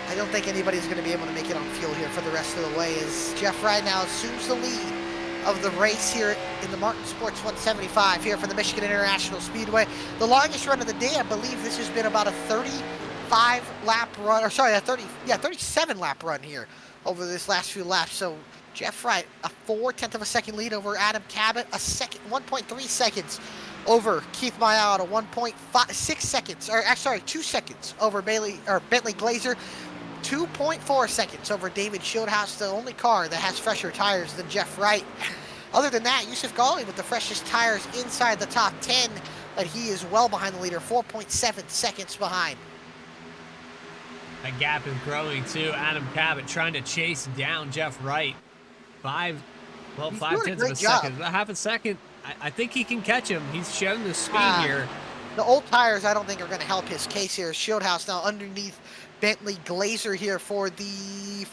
I don't think anybody's going to be able to make it on fuel here for the rest of the way as Jeff Wright now assumes the lead of the race here in the Martin Sports 175 here for the Michigan International Speedway. The longest run of the day, I believe this has been about a 35 lap run, or sorry, 37 lap run here over this last few laps. So Jeff Wright, a 0.4 of a second lead over Adam Cabot, 1.3 seconds over Keith Mayato, 1.6 seconds, or sorry, 2 seconds over Bentley Glazer, 2.4 seconds over David Shieldhouse, the only car that has fresher tires than Jeff Wright. Other than that, Yusuf Ghali with the freshest tires inside the top 10, but he is well behind the leader, 4.7 seconds behind. That gap is growing too. Adam Cabot trying to chase down Jeff Wright. 5 tenths of a second, a half a second. I think he can catch him. He's shown the speed here. The old tires, I don't think, are going to help his case here. Shieldhouse now underneath Bentley Glazer here for the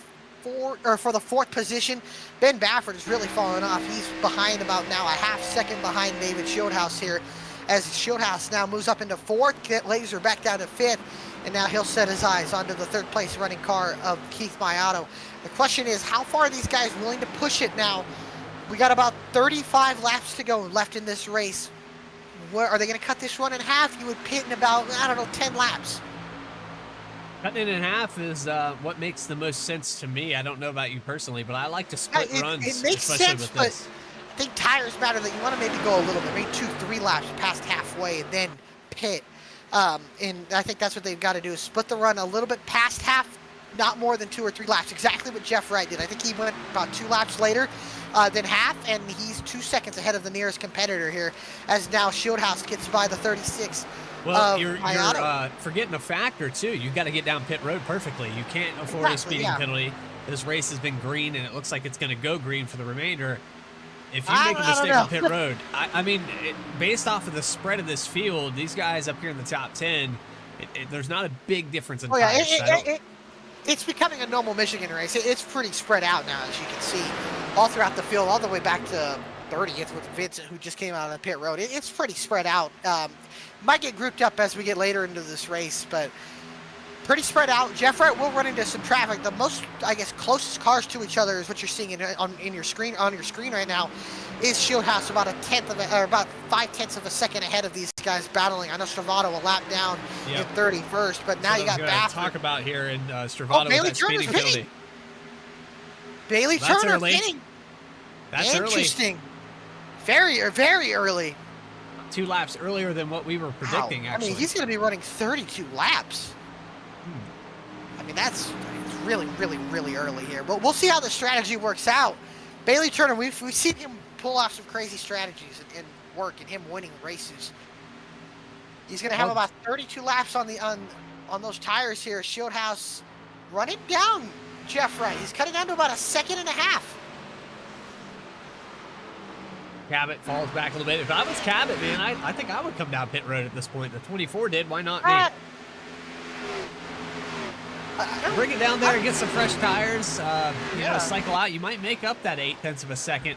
fourth position. Ben Baffert is really falling off. He's behind about now a half second behind David Shieldhouse here, as Shieldhouse now moves up into fourth. Glazer back down to fifth, and now he'll set his eyes onto the third place running car of Keith Mayato. The question is, how far are these guys willing to push it now? We got about 35 laps to go left in this race. Are they going to cut this one in half? You would pit in about, 10 laps. Cutting it in half is what makes the most sense to me. I don't know about you personally, but I like to split runs. It makes sense, but I think tires matter, that you want to maybe go a little bit, maybe 2-3 laps past halfway and then pit. And I think that's what they've got to do, is split the run a little bit past half, not more than 2 or 3 laps. Exactly what Jeff Wright did. I think he went about 2 laps later than half, and he's 2 seconds ahead of the nearest competitor here, as now Shieldhouse gets by the 36. Well, you're forgetting a factor, too. You've got to get down pit road perfectly. You can't afford a speeding penalty. This race has been green, and it looks like it's going to go green for the remainder. If you make a mistake on pit road, I mean, based off of the spread of this field, these guys up here in the top 10, there's not a big difference in tires. It's becoming a normal Michigan race. It's pretty spread out now, as you can see, all throughout the field, all the way back to 30th with Vincent, who just came out of the pit road. It's pretty spread out. Might get grouped up as we get later into this race, but pretty spread out. Jeff Wright will run into some traffic. The most, I guess, closest cars to each other is what you're seeing on your screen right now is Shieldhouse, about about 5/10 of a second ahead of these guys battling. I know Stravato a lap down in 31st, but now you got Baffert. Talk about here in Stravato with that speeding penalty. Bailey Turner pitting. That's interesting. Very early. 2 laps earlier than what we were predicting, actually. I mean, he's going to be running 32 laps. I mean, that's really early here. But we'll see how the strategy works out. Bailey Turner, we've seen him pull off some crazy strategies and work, and him winning races. He's going to have about 32 laps on those tires here. Shieldhouse running down Jeff Wright. He's cutting down to about 1.5 seconds. Cabot falls back a little bit. If I was Cabot, man, I think I would come down pit road at this point. The 24 did. Why not me? Bring it down there and get some fresh tires. Cycle out. You might make up that 0.8 of a second.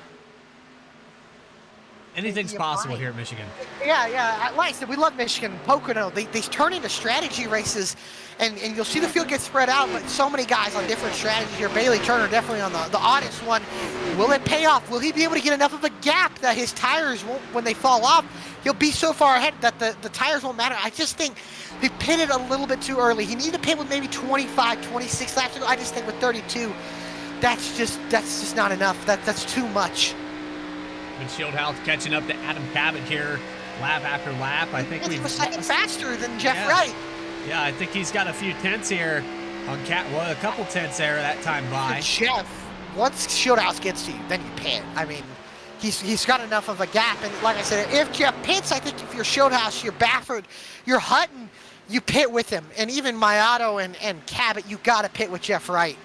Anything's possible here at Michigan. Yeah. Like I said, we love Michigan. Pocono, they turn into strategy races, and you'll see the field get spread out, but so many guys on different strategies here. Bailey Turner definitely on the oddest one. Will it pay off? Will he be able to get enough of a gap that his tires won't, when they fall off, he'll be so far ahead that the tires won't matter? I just think he pitted a little bit too early. He needed to pit with maybe 25, 26 laps ago. I just think with 32, that's just not enough. That's too much. And Shieldhouse catching up to Adam Cabot here, lap after lap. I think we've a second faster than Jeff Wright. Yeah, I think he's got a few tenths here on a couple tenths there that time by. Jeff, once Shieldhouse gets to you, then you pit. I mean, he's got enough of a gap, and like I said, if Jeff pits, I think if you're Shieldhouse, you're Baffert, you're Hutton, you pit with him, and even Mayato and Cabot, you got to pit with Jeff Wright.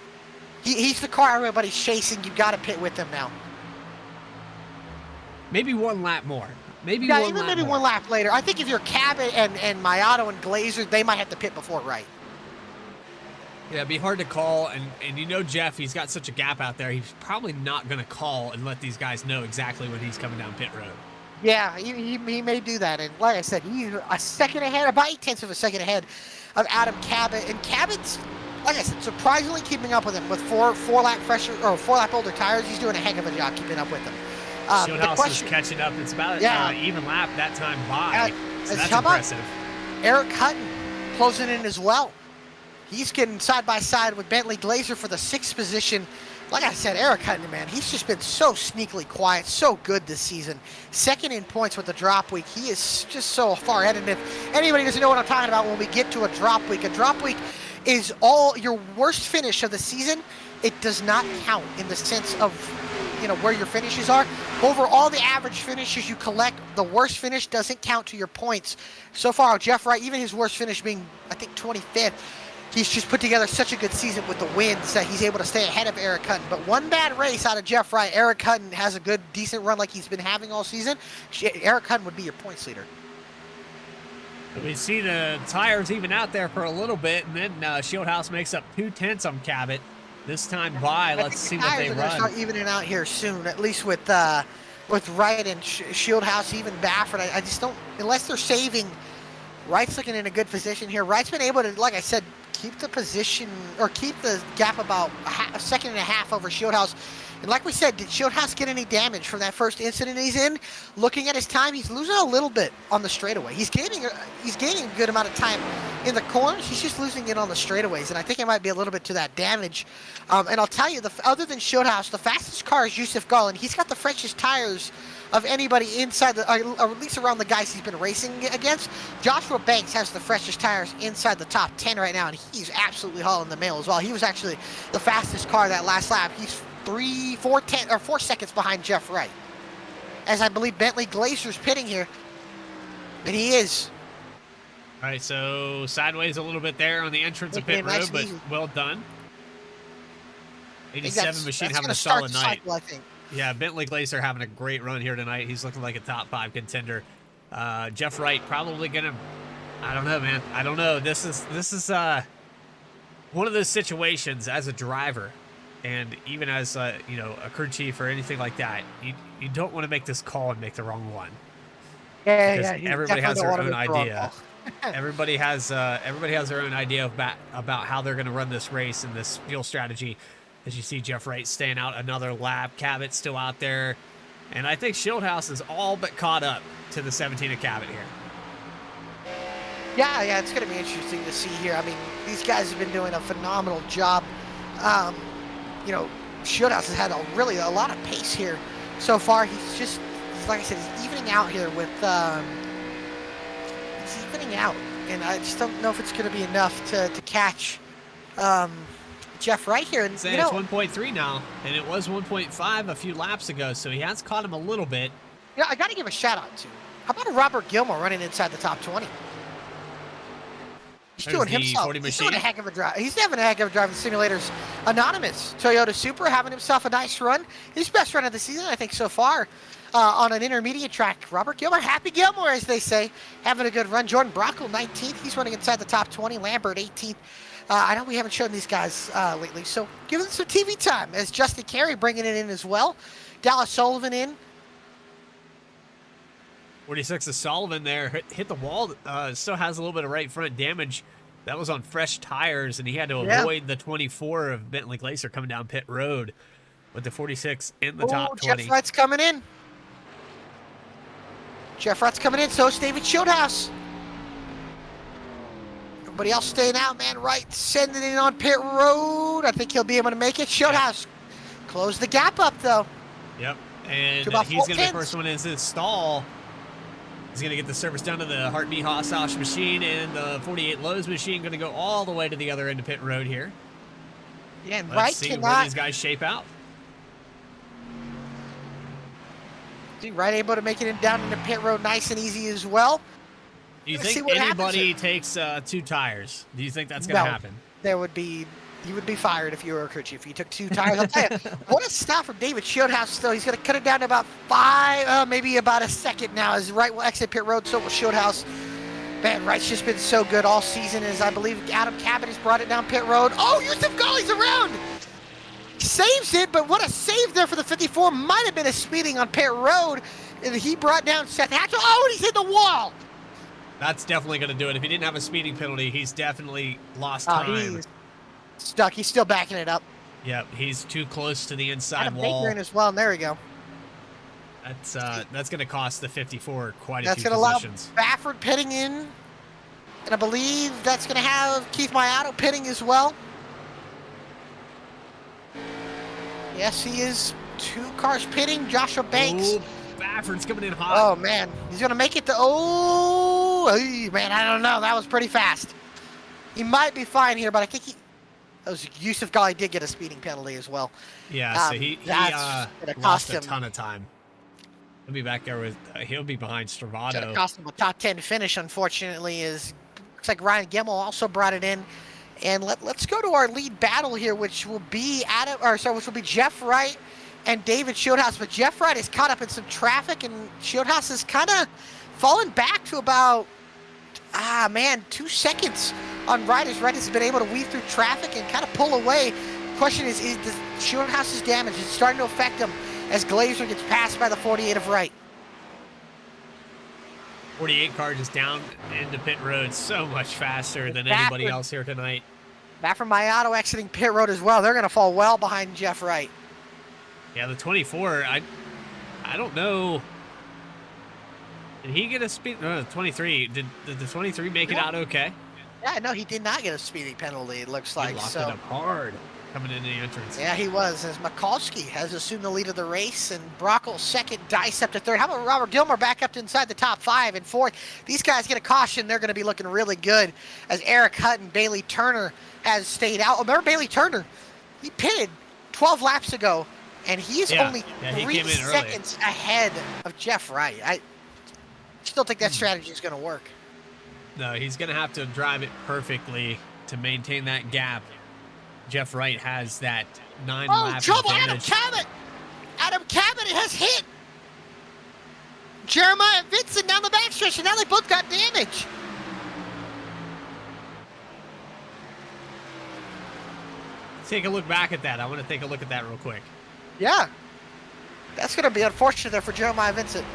He's the car everybody's chasing. You got to pit with him now. Maybe one lap more. Maybe Yeah, one even lap maybe more. one lap later. I think if you're Cabot and Mayato and Glazer, they might have to pit before Wright. Yeah, it'd be hard to call, and you know Jeff, he's got such a gap out there, he's probably not going to call and let these guys know exactly when he's coming down pit road. Yeah, he may do that. And like I said, he's a second ahead, about 0.8 of a second ahead of Adam Cabot. And Cabot's, like I said, surprisingly keeping up with him with four lap older tires. He's doing a heck of a job keeping up with them. Shieldhouse is catching up. It's about even lap that time by. So that's impressive. Eric Hutton closing in as well. He's getting side by side with Bentley Glazer for the 6th position. Like I said, Eric Hutton, man, he's just been so sneakily quiet, so good this season. 2nd in points with the drop week. He is just so far ahead. And if anybody doesn't know what I'm talking about when we get to a drop week is all your worst finish of the season. It does not count in the sense of, you know, where your finishes are. Over all the average finishes you collect, the worst finish doesn't count to your points. So far, Jeff Wright, even his worst finish being, I think, 25th, he's just put together such a good season with the wins that he's able to stay ahead of Eric Hutton. But one bad race out of Jeff Wright, Eric Hutton has a good, decent run like he's been having all season. Eric Hutton would be your points leader. We see the tires even out there for a little bit, and then Shieldhouse makes up 2/10 on Cabot. This time by, let's see what they run. run. Start evening out here soon, at least with Wright and Shieldhouse, even Baffert. I just don't, unless they're saving. Wright's looking in a good position here. Wright's been able to, like I said, keep the position or keep the gap about a second and a half over Shieldhouse. And like we said, did Shieldhouse get any damage from that first incident he's in? Looking at his time, he's losing a little bit on the straightaway. He's gaining a good amount of time in the corners. He's just losing it on the straightaways, and I think it might be a little bit to that damage. And I'll tell you, other than Shieldhouse, the fastest car is Yusuf Garland. He's got the freshest tires of anybody inside or at least around the guys he's been racing against. Joshua Banks has the freshest tires inside the top 10 right now, and he's absolutely hauling the mail as well. He was actually the fastest car that last lap. He's 4 seconds behind Jeff Wright, as I believe Bentley Glazer's pitting here, and he is. All right, so sideways a little bit there on the entrance of pit road, but well done. 87 machine having a solid night. Cycle, I think. Yeah, Bentley Glazer having a great run here tonight. He's looking like a top 5 contender. Jeff Wright probably gonna, I don't know, man. I don't know. This is one of those situations as a driver, and even as you know, a crew chief or anything like that. You don't want to make this call and make the wrong one. Yeah. Everybody has their own idea. Everybody has their own idea about how they're going to run this race and this fuel strategy. As you see Jeff Wright staying out another lap, Cabot still out there, and I think Shieldhouse is all but caught up to the 17 of Cabot here. Yeah, it's going to be interesting to see here. I mean, these guys have been doing a phenomenal job. You know, Shieldhouse has had a lot of pace here so far. He's like I said, he's evening out here with. He's evening out, and I just don't know if it's going to be enough to catch Jeff Wright here. And saying it's 1.3 now, and it was 1.5 a few laps ago, so he has caught him a little bit. Yeah, I got to give a shout out to. How about Robert Gilmore running inside the top 20? He's doing himself. He's doing a heck of a drive. He's having a heck of a drive in simulators. Anonymous Toyota Supra having himself a nice run. His best run of the season, I think, so far on an intermediate track. Robert Gilmore, Happy Gilmore, as they say, having a good run. Jordan Brockle, 19th. He's running inside the top 20. Lambert, 18th. I know we haven't shown these guys lately, so give them some TV time as Justin Carey bringing it in as well. Dallas Sullivan in. 46 of Sullivan there hit the wall. Still has a little bit of right front damage. That was on fresh tires, and he had to avoid the 24 of Bentley Glazer coming down pit road with the 46 in the top 20. Jeff Wright's coming in. So is David Shieldhouse. Everybody else staying out, man. Wright sending it on pit road. I think he'll be able to make it. Shieldhouse close the gap up, though. Yep, and he's going to be the first one in his stall. He's going to get the service done to the Heartbeat Hostage machine, and the 48 Lowe's machine going to go all the way to the other end of pit road here. Yeah, and Let's see where these guys shape out. See, Wright able to make it down into pit road nice and easy as well. Do you think anybody takes 2 tires? Do you think that's going to happen? There would be You would be fired if you were a crew chief. You took 2 tires. I'll tell you, what a stop from David Shieldhouse still. He's going to cut it down to about 5, maybe about a second now as Wright will exit pit road. So will Shieldhouse. Man, Wright's just been so good all season as I believe Adam Cabot has brought it down pit road. Oh, Yusuf Ghali's around. Saves it, but what a save there for the 54. Might have been a speeding on pit road. And he brought down Seth Hatchell. Oh, and he's hit the wall. That's definitely going to do it. If he didn't have a speeding penalty, he's definitely lost time. He's stuck. He's still backing it up. Yep, he's too close to the inside Adam wall. Baker in as well, and there we go. That's going to cost the 54 quite a That's few going to positions. allow Baffert pitting in. And I believe that's going to have Keith Mayato pitting as well. Yes, he is. 2 cars pitting. Joshua Banks. Ooh, Baffert's coming in hot. Oh, man. He's going to make it to... Oh, man, I don't know. That was pretty fast. He might be fine here, but I think he... Yusuf Ghali did get a speeding penalty as well. Yeah, so he lost a ton of time. He'll be back there with... he'll be behind Stravato. It's cost him a top 10 finish, unfortunately. Looks like Ryan Gemmel also brought it in. And let's go to our lead battle here, which will be Jeff Wright and David Shieldhouse. But Jeff Wright is caught up in some traffic, and Shieldhouse is kind of fallen back to about 2 seconds on Wright, as Wright has been able to weave through traffic and kind of pull away. Question is the Shieldhouse's damage is starting to affect him as Glazer gets passed by the 48 of Wright. 48 car just down into pit road so much faster than anybody else here tonight. Back from Mayato exiting pit road as well. They're going to fall well behind Jeff Wright. Yeah, the 24, I don't know. Did he get a speed? No, 23. Did the 23 make it out okay? Yeah, no, he did not get a speeding penalty, it looks like. He locked it up hard coming into the entrance. Yeah, he was, as Mikulski has assumed the lead of the race, and Brockel second, Dice up to third. How about Robert Gilmore back up to inside the top 5 and 4th? These guys get a caution. They're going to be looking really good as Eric Hutt and Bailey Turner has stayed out. Remember Bailey Turner? He pitted 12 laps ago, and he's only 3 seconds ahead of Jeff Wright. I still think that strategy is going to work. No, he's going to have to drive it perfectly to maintain that gap. Jeff Wright has that 9-lap trouble! advantage. Adam Cabot has hit Jeremiah Vincent down the backstretch, and now they both got damage. Let's take a look back at that. I want to take a look at that real quick. Yeah. That's going to be unfortunate there for Jeremiah Vincent.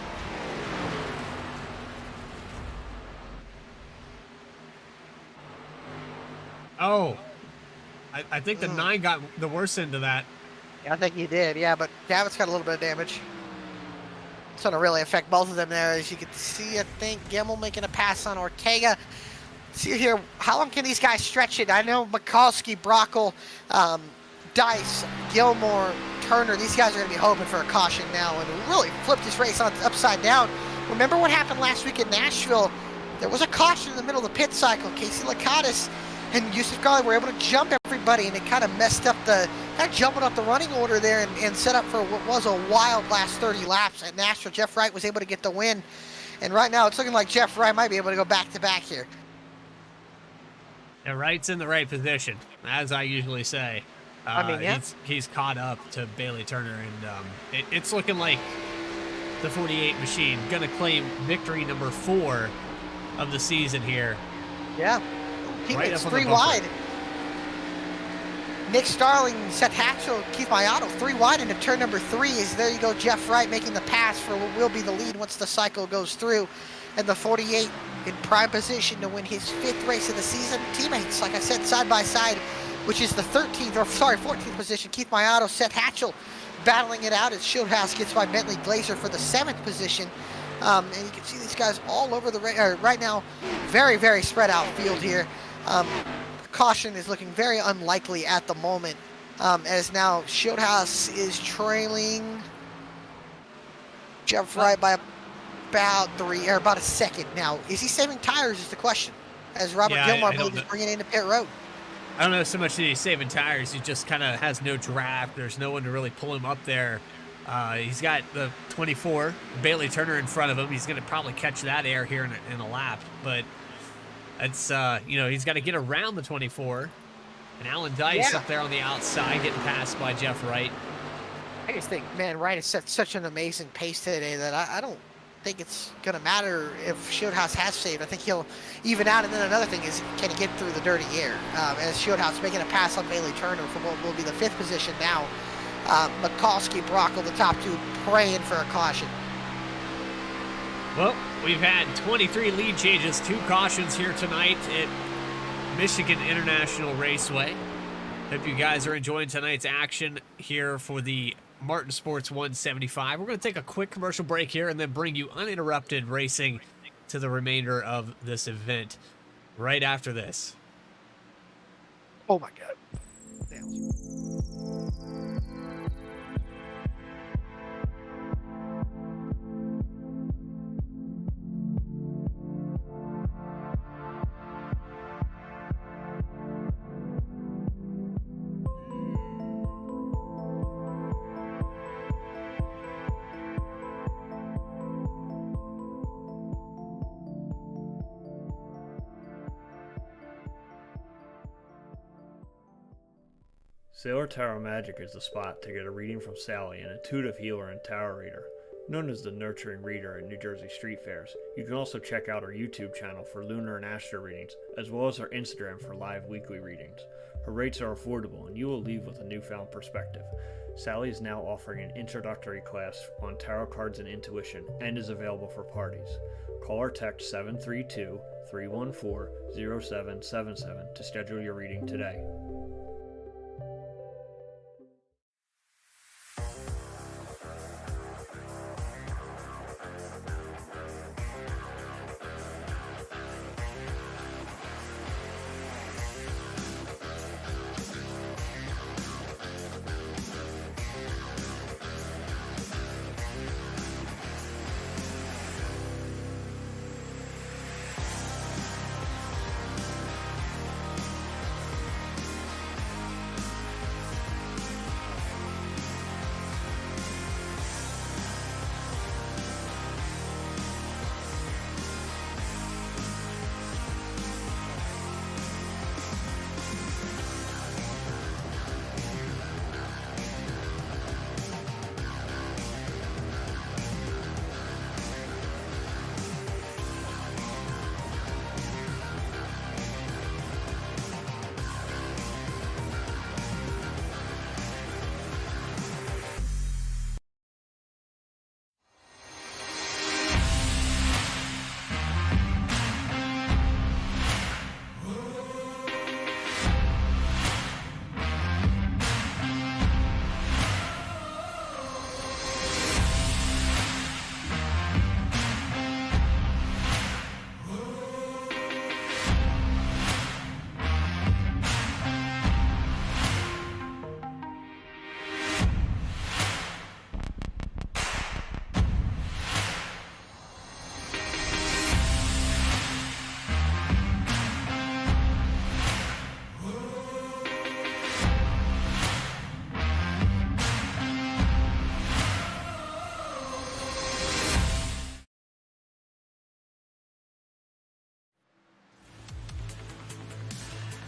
Oh, I think the 9 got the worst end of that. Yeah, I think he did, yeah, but Cabot's got a little bit of damage. It's going to really affect both of them there. As you can see, I think Gemmel making a pass on Ortega. See here, how long can these guys stretch it? I know Mikulski, Brockel, Dice, Gilmore, Turner, these guys are going to be hoping for a caution now and really flip this race on upside down. Remember what happened last week in Nashville? There was a caution in the middle of the pit cycle. Casey Lakatos and Yusuf Ghali were able to jump everybody, and it kind of messed up jumping up the running order there and set up for what was a wild last 30 laps at Nashville. Jeff Wright was able to get the win, and right now it's looking like Jeff Wright might be able to go back-to-back here. Yeah, Wright's in the right position, as I usually say. He's caught up to Bailey Turner, and it's looking like the 48 machine going to claim victory number 4 of the season here. Yeah. He Right makes up on the 3 bumper. wide. Nick Starling, Seth Hatchell, Keith Mayato, 3 wide into turn number 3. Is there you go, Jeff Wright making the pass for what will be the lead once the cycle goes through. And the 48 in prime position to win his 5th race of the season. Teammates, like I said, side by side, which is the 14th position. Keith Mayato, Seth Hatchell battling it out as Shieldhouse gets by Bentley Glazer for the 7th position. And you can see these guys all over the right now. Very, very spread out field here. Caution is looking very unlikely at the moment, as now Shieldhouse is trailing Jeff Wright by about a second. Now, is he saving tires is the question, as Robert Gilmore is bringing into pit road. I don't know so much that he's saving tires. He just kind of has no draft. There's no one to really pull him up there. He's got the 24, Bailey Turner in front of him. He's going to probably catch that air here in a lap, but it's, he's got to get around the 24 And Alan Dice Yeah. up there on the outside getting passed by Jeff Wright. I just think, man, Wright has set such an amazing pace today that I don't think it's going to matter if Shieldhouse has saved. I think he'll even out. And then another thing is, can he get through the dirty air? As Shieldhouse making a pass on Bailey Turner for what will be the 5th position now. Mikulski, Brockle, the top two, praying for a caution. Well, we've had 23 lead changes, 2 cautions here tonight at Michigan International Raceway. Hope you guys are enjoying tonight's action here for the Martin Sports 175. We're going to take a quick commercial break here and then bring you uninterrupted racing to the remainder of this event right after this. Oh my God. Damn. Sailor Tarot Magic is the spot to get a reading from Sally, an intuitive healer and tarot reader, known as the Nurturing Reader at New Jersey Street Fairs. You can also check out our YouTube channel for lunar and astro readings, as well as our Instagram for live weekly readings. Her rates are affordable, and you will leave with a newfound perspective. Sally is now offering an introductory class on tarot cards and intuition, and is available for parties. Call or text 732-314-0777 to schedule your reading today.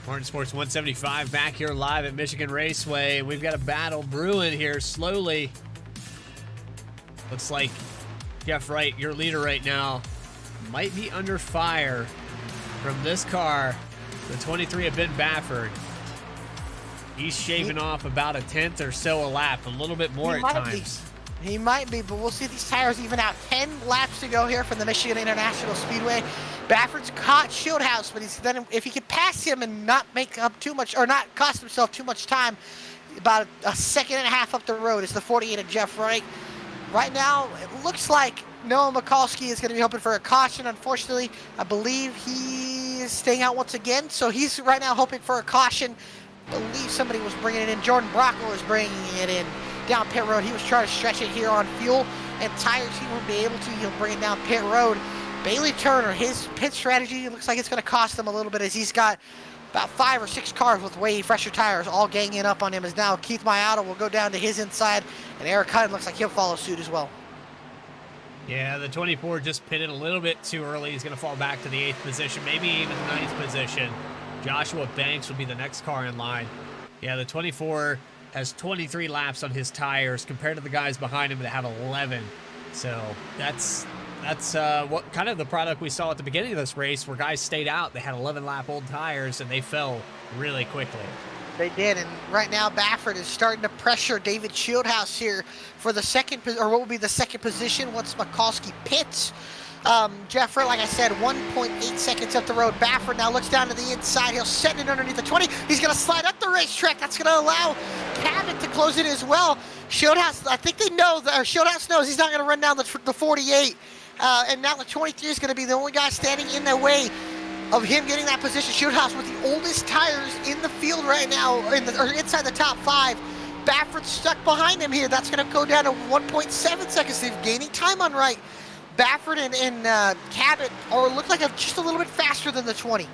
Martin Sports 175 back here live at Michigan Raceway. We've got a battle brewing here slowly. Looks like Jeff Wright, your leader right now, might be under fire from this car, the 23 of Ben Bafford. He's shaving off about a tenth or so a lap, a little bit more at times. He might be, but we'll see these tires even out. 10 laps to go here from the Michigan International Speedway. Bafford's caught Shieldhouse, but he's then if he could pass him and not make up too much, or not cost himself too much time, about a second and a half up the road is the 48 of Jeff Wright. Right now, it looks like Noah Mikulski is going to be hoping for a caution. Unfortunately, I believe he is staying out once again, so he's right now hoping for a caution. I believe somebody was bringing it in. Jordan Brockle is bringing it in down pit road. He was trying to stretch it here on fuel and tires. He won't be able to. He'll bring it down pit road. Bailey Turner, his pit strategy looks like it's going to cost him a little bit, as he's got about 5 or 6 cars with way fresher tires all ganging up on him. As now Keith Mayata will go down to his inside, and Eric Hutton looks like he'll follow suit as well. Yeah, the 24 just pitted a little bit too early. He's going to fall back to the 8th position, maybe even the 9th position. Joshua Banks will be the next car in line. Yeah, the 24 has 23 laps on his tires compared to the guys behind him that have 11. So that's what kind of the product we saw at the beginning of this race, where guys stayed out. They had 11-lap old tires and they fell really quickly. They did, and right now Baffert is starting to pressure David Shieldhouse here for the second, or what will be the second position once Mikulski pits. Jeff, like I said, 1.8 seconds up the road. Baffert now looks down to the inside. He'll send it underneath the 20. He's going to slide up the racetrack. That's going to allow Cabot to close it as well. Shieldhouse, I think they know, or Shieldhouse knows he's not going to run down the 48. And now the 23 is going to be the only guy standing in the way of him getting that position. Shieldhouse with the oldest tires in the field right now, or inside the top 5. Baffert's stuck behind him here. That's going to go down to 1.7 seconds. They're gaining time on right. Baffert and Cabot look like just a little bit faster than the 20.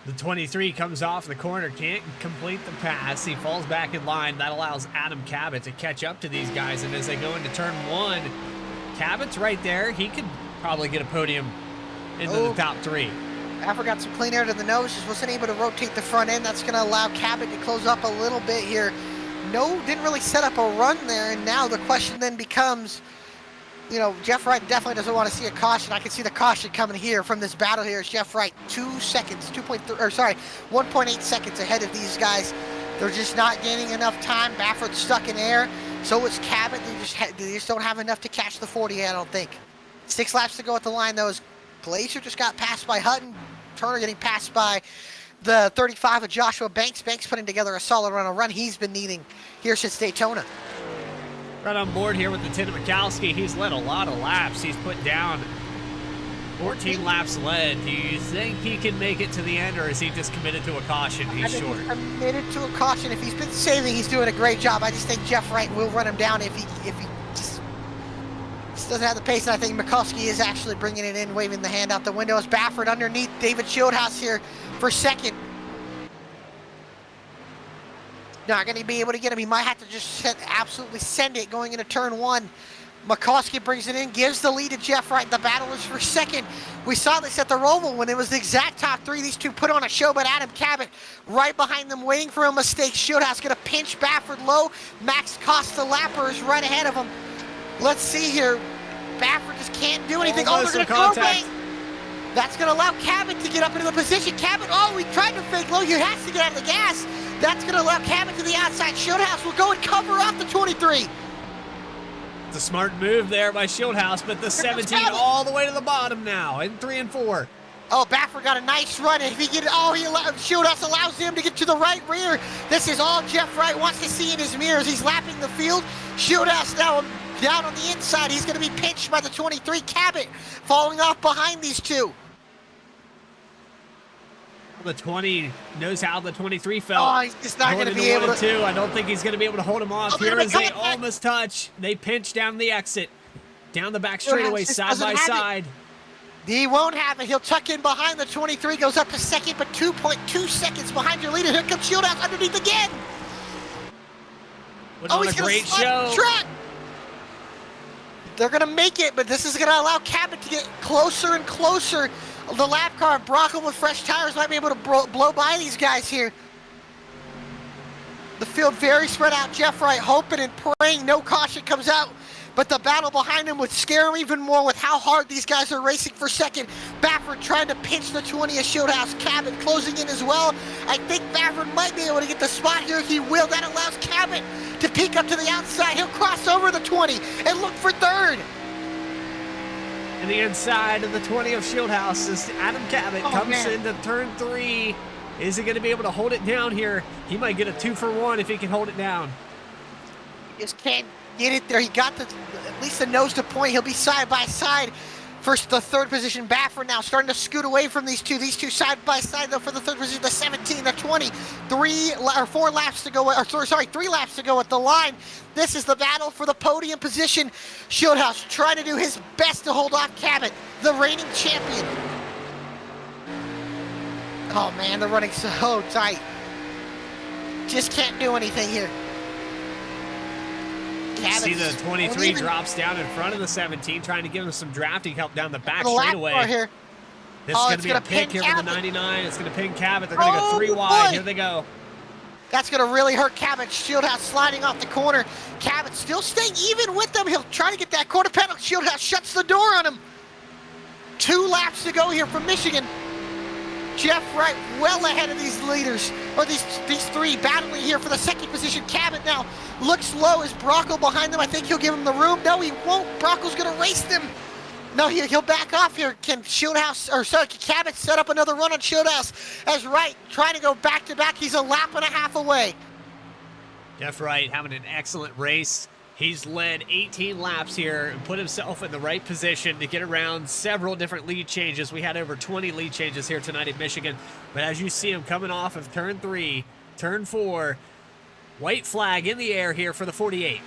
The 23 comes off the corner, can't complete the pass. He falls back in line. That allows Adam Cabot to catch up to these guys. And as they go into turn 1, Cabot's right there. He could probably get a podium into the top 3. Baffert got some clean air to the nose. Just wasn't able to rotate the front end. That's going to allow Cabot to close up a little bit here. No, didn't really set up a run there. And now the question then becomes, you know, Jeff Wright definitely doesn't want to see a caution. I can see the caution coming here from this battle here. It's Jeff Wright 1.8 seconds ahead of these guys. They're just not gaining enough time. Baffert's stuck in air. So is Cabot. They just don't have enough to catch the 40, I don't think. 6 laps to go at the line, though. Glacier just got passed by Hutton. Turner getting passed by the 35 of Joshua Banks. Banks putting together a solid run, a run he's been needing here since Daytona. Right on board here with the 10 of Mikulski. He's led a lot of laps. He's put down 14 laps led. Do you think he can make it to the end, or is he just committed to a caution? He's short. He's committed to a caution. If he's been saving, he's doing a great job. I just think Jeff Wright will run him down if he just doesn't have the pace. And I think Mikulski is actually bringing it in, waving the hand out the window. As Baffert underneath David Shieldhouse here for second. Not going to be able to get him. He might have to just absolutely send it going into turn 1. Mikulski brings it in, gives the lead to Jeff Wright. The battle is for second. We saw this at the Roval when it was the exact top 3. These two put on a show, but Adam Cabot right behind them waiting for a mistake. Shieldhouse going to pinch Baffert low. Max Costa Lapper is right ahead of him. Let's see here. Baffert just can't do anything. Almost they're going to contact. That's going to allow Cabot to get up into the position. Cabot, he tried to fake low. He has to get out of the gas. That's going to allow Cabot to the outside. Shieldhouse will go and cover off the 23. It's a smart move there by Shieldhouse, but the 17 all the way to the bottom now in 3 and 4. Oh, Baffert got a nice run. If he Shieldhouse allows him to get to the right rear. This is all Jeff Wright wants to see in his mirrors. He's lapping the field. Shieldhouse now down on the inside. He's going to be pinched by the 23. Cabot falling off behind these two. The 20 knows how the 23 felt. Oh, he's just not going to be able to. I don't think he's going to be able to hold him off. Here as they almost touch. They pinch down the exit. Down the back straightaway, side by side. He won't have it. He'll tuck in behind the 23. Goes up to second, but 2.2 seconds behind your leader. Here comes Shieldhouse underneath again. He's a great show. They're going to make it, but this is going to allow Cabot to get closer and closer. The lap car, Brockle with fresh tires might be able to blow by these guys here. The field very spread out. Jeff Wright hoping and praying no caution comes out. But the battle behind him would scare him even more with how hard these guys are racing for second. Baffert trying to pinch the 20 of Shieldhouse. Cabot closing in as well. I think Baffert might be able to get the spot here. He will. That allows Cabot to peek up to the outside. He'll cross over the 20 and look for third. And the inside of the 20 of Shieldhouse as Adam Cabot comes into turn 3. Is he going to be able to hold it down here? He might get a 2-for-1 if he can hold it down. He just can't get it there. He got at least the nose to point. He'll be side by side. First, the third position. Baffert now starting to scoot away from these two. These two side by side though for the third position. The 17, the 20. 4 laps to go. 3 laps to go at the line. This is the battle for the podium position. Shieldhouse trying to do his best to hold off Cabot, the reigning champion. Oh man, they're running so tight. Just can't do anything here. See the 23 drops down in front of the 17, trying to give him some drafting help down the back straightaway. Here. This is Oh, going it's to be a gonna pick pin here from the Cabot. 99. It's going to pin Cabot. They're going to go Oh, 3 wide. boy. Here they go. That's going to really hurt Cabot. Shieldhouse sliding off the corner. Cabot still staying even with them. He'll try to get that quarter penalty. Shieldhouse shuts the door on him. 2 laps to go here from Michigan. Jeff Wright well ahead of these leaders, or these 3 battling here for the second position. Cabot now looks low. Is Brocco behind them? I think he'll give him the room. No, he won't. Brocco's going to race them. No, he'll back off here. Can Cabot set up another run on Shieldhouse as Wright trying to go back-to-back. He's a lap and a half away. Jeff Wright having an excellent race. He's led 18 laps here and put himself in the right position to get around several different lead changes. We had over 20 lead changes here tonight at Michigan. But as you see him coming off of turn 3, turn 4, white flag in the air here for the 48.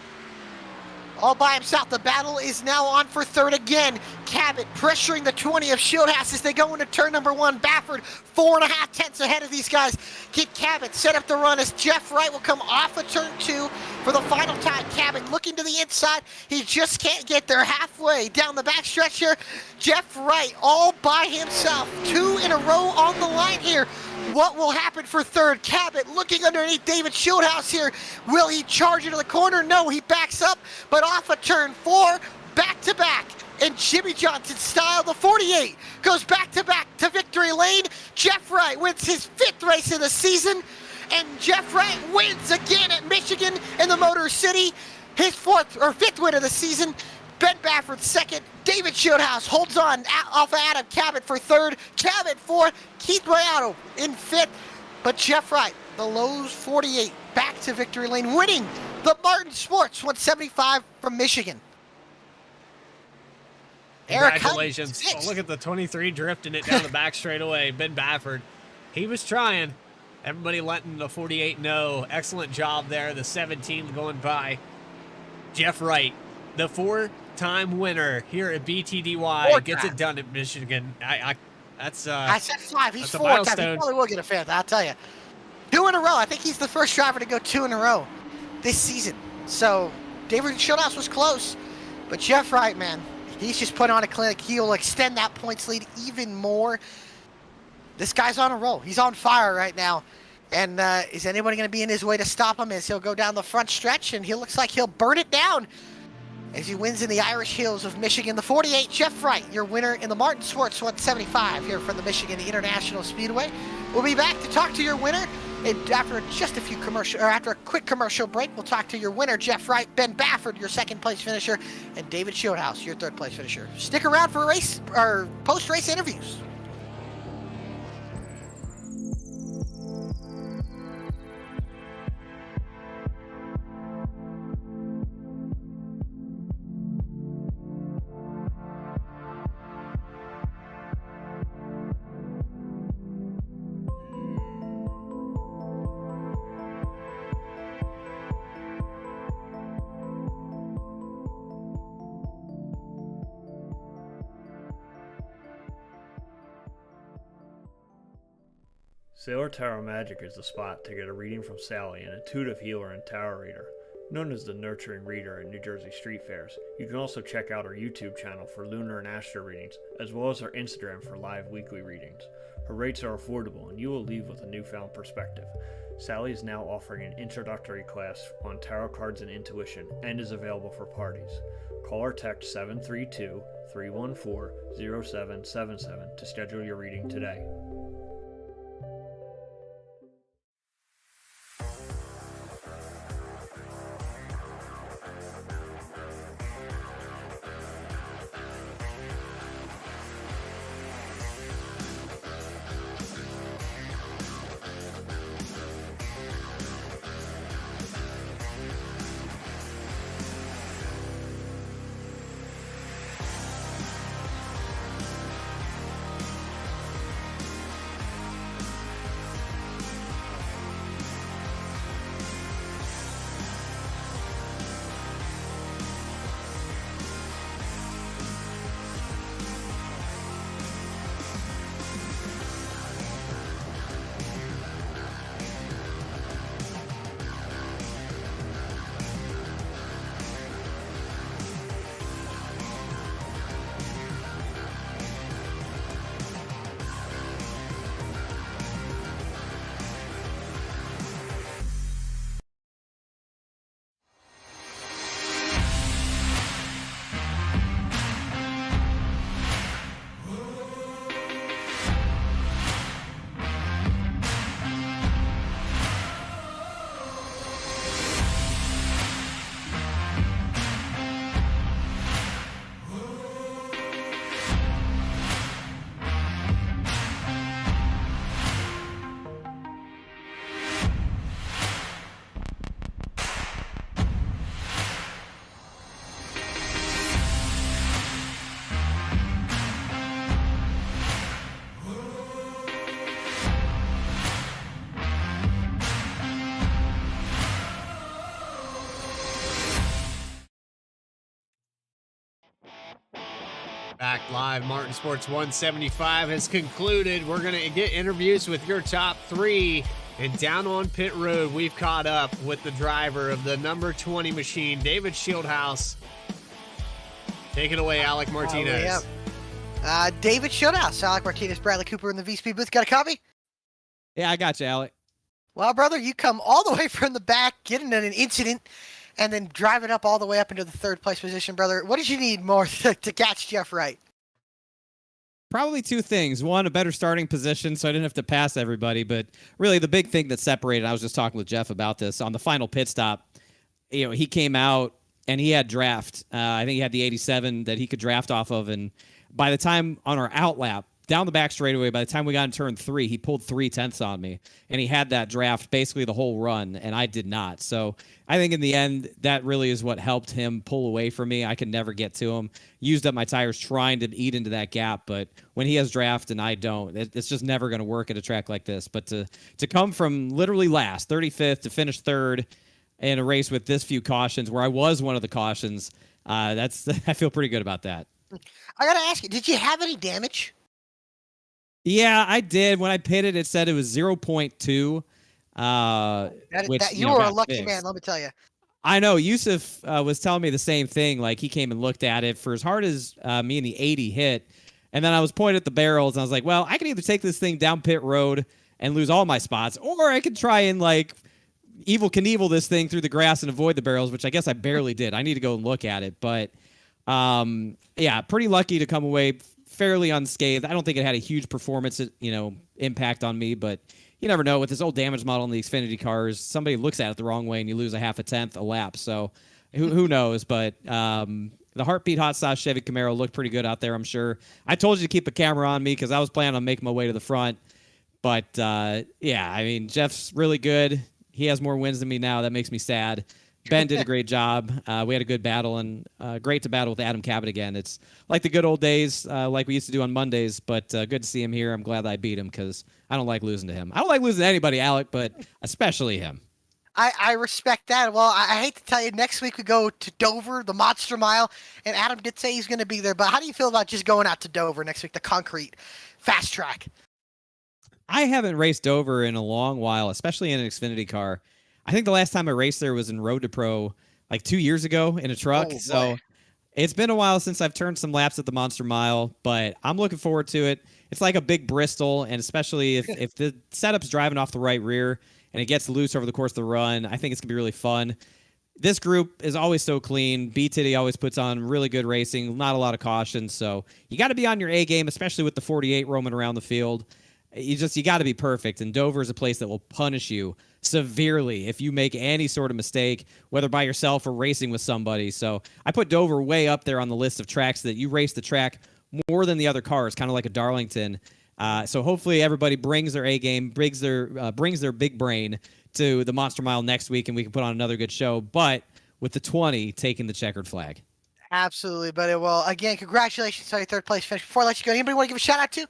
All by himself. The battle is now on for third again. Cabot pressuring the 20 of Shieldhouse as they go into turn number 1. Baffert 4.5 tenths ahead of these guys. Keep Cabot set up the run as Jeff Wright will come off of turn 2 for the final time. Cabot looking to the inside. He just can't get there. Halfway down the backstretch here. Jeff Wright all by himself. 2 in a row on the line here. What will happen for third? Cabot looking underneath David Shieldhouse here. Will he charge into the corner? No, he backs up, but off of turn 4, back-to-back. In Jimmy Johnson style, the 48 goes back-to-back to victory lane. Jeff Wright wins his 5th race of the season, and Jeff Wright wins again at Michigan in the Motor City. His 5th win of the season. Ben Baffert 2nd. David Shieldhouse holds on off of Adam Cabot for 3rd. Cabot 4th. Keith Boyato in 5th. But Jeff Wright, the Lowe's 48, back to victory lane, winning the Martin Sports 175 from Michigan. Congratulations. Oh, look at the 23 drifting it down the back straightaway. Ben Baffert, he was trying. Everybody letting the 48 know. Excellent job there. The 17 going by. Jeff Wright, the 4-time winner here at BTDY, gets it done at Michigan. I said 5. He's 4 times. He milestone. probably will get a 5th, I'll tell you. 2 in a row. I think he's the first driver to go 2 in a row this season. So David Shieldhouse was close, but Jeff Wright, man, he's just put on a clinic. He'll extend that points lead even more. This guy's on a roll. He's on fire right now. And is anybody going to be in his way to stop him as he'll go down the front stretch, and he looks like he'll burn it down as he wins in the Irish Hills of Michigan. The 48, Jeff Wright, your winner in the Martin Sports 175 here from the Michigan International Speedway. We'll be back to talk to your winner. And after just a few after a quick commercial break, we'll talk to your winner, Jeff Wright, Ben Baffert, your 2nd place finisher, and David Shieldhouse, your 3rd place finisher. Stick around for post-race interviews. Sailor Tarot Magic is the spot to get a reading from Sally, an intuitive healer and tarot reader, known as the Nurturing Reader at New Jersey Street Fairs. You can also check out our YouTube channel for lunar and astro readings, as well as our Instagram for live weekly readings. Her rates are affordable, and you will leave with a newfound perspective. Sally is now offering an introductory class on tarot cards and intuition, and is available for parties. Call or text 732-314-0777 to schedule your reading today. Back live, Martin Sports 175 has concluded. We're going to get interviews with your top three. And down on pit road, we've caught up with the driver of the number 20 machine, David Shieldhouse. Take it away, Alec Martinez. David Shieldhouse, Alec Martinez, Bradley Cooper in the VSPEED booth. Got a copy? Yeah, I got you, Alec. Well, brother, you come all the way from the back, getting in an incident, and then driving up all the way up into the third place position, brother. What did you need more to catch Jeff Wright? Probably two things. One, a better starting position so I didn't have to pass everybody. But really the big thing that separated, I was just talking with Jeff about this, on the final pit stop, he came out and he had draft. I think he had the 87 that he could draft off of. And by the time on our out lap, down the back straightaway, by the time we got in turn 3, he pulled 0.3 on me. And he had that draft basically the whole run, and I did not. So I think in the end, that really is what helped him pull away from me. I could never get to him. Used up my tires trying to eat into that gap, but when he has draft and I don't, it's just never going to work at a track like this. But to come from literally last, 35th, to finish third in a race with this few cautions, where I was one of the cautions, I feel pretty good about that. I got to ask you, did you have any damage? Yeah, I did. When I pitted, it said it was 0.2. You were a lucky man, let me tell you. I know. Yusuf was telling me the same thing. Like, he came and looked at it for as hard as me and the 80 hit. And then I was pointing at the barrels, and I was like, well, I can either take this thing down pit road and lose all my spots, or I could try and, like, Evel Knievel this thing through the grass and avoid the barrels, which I guess I barely did. I need to go and look at it. But, yeah, pretty lucky to come away fairly unscathed. I don't think it had a huge performance, impact on me, but you never know. With this old damage model in the Xfinity cars, somebody looks at it the wrong way and you lose a half a tenth a lap. So who knows? But the Heartbeat Hot Sauce Chevy Camaro looked pretty good out there, I'm sure. I told you to keep a camera on me because I was planning on making my way to the front. But, yeah, I mean, Jeff's really good. He has more wins than me now. That makes me sad. Ben did a great job. We had a good battle, and great to battle with Adam Cabot again. It's like the good old days, like we used to do on Mondays, but good to see him here. I'm glad that I beat him because I don't like losing to him. I don't like losing to anybody, Alec, but especially him. I respect that. Well, I hate to tell you, next week we go to Dover, the Monster Mile, and Adam did say he's going to be there, but how do you feel about just going out to Dover next week, the concrete fast track? I haven't raced Dover in a long while, especially in an Xfinity car. I think the last time I raced there was in Road to Pro like 2 years ago in a truck. So it's been a while since I've turned some laps at the Monster Mile, but I'm looking forward to it. It's like a big Bristol, and especially if the setup's driving off the right rear and it gets loose over the course of the run, I think it's going to be really fun. This group is always so clean. BTDY always puts on really good racing, not a lot of caution. So you got to be on your A game, especially with the 48 roaming around the field. You got to be perfect, and Dover is a place that will punish you severely if you make any sort of mistake, whether by yourself or racing with somebody. So I put Dover way up there on the list of tracks that you race the track more than the other cars, kind of like a Darlington. So hopefully everybody brings their A game, brings their big brain to the Monster Mile next week, and we can put on another good show. But with the 20 taking the checkered flag. Absolutely, buddy. Well, again, congratulations on your third place finish. Before I let you go, anybody want to give a shout out to?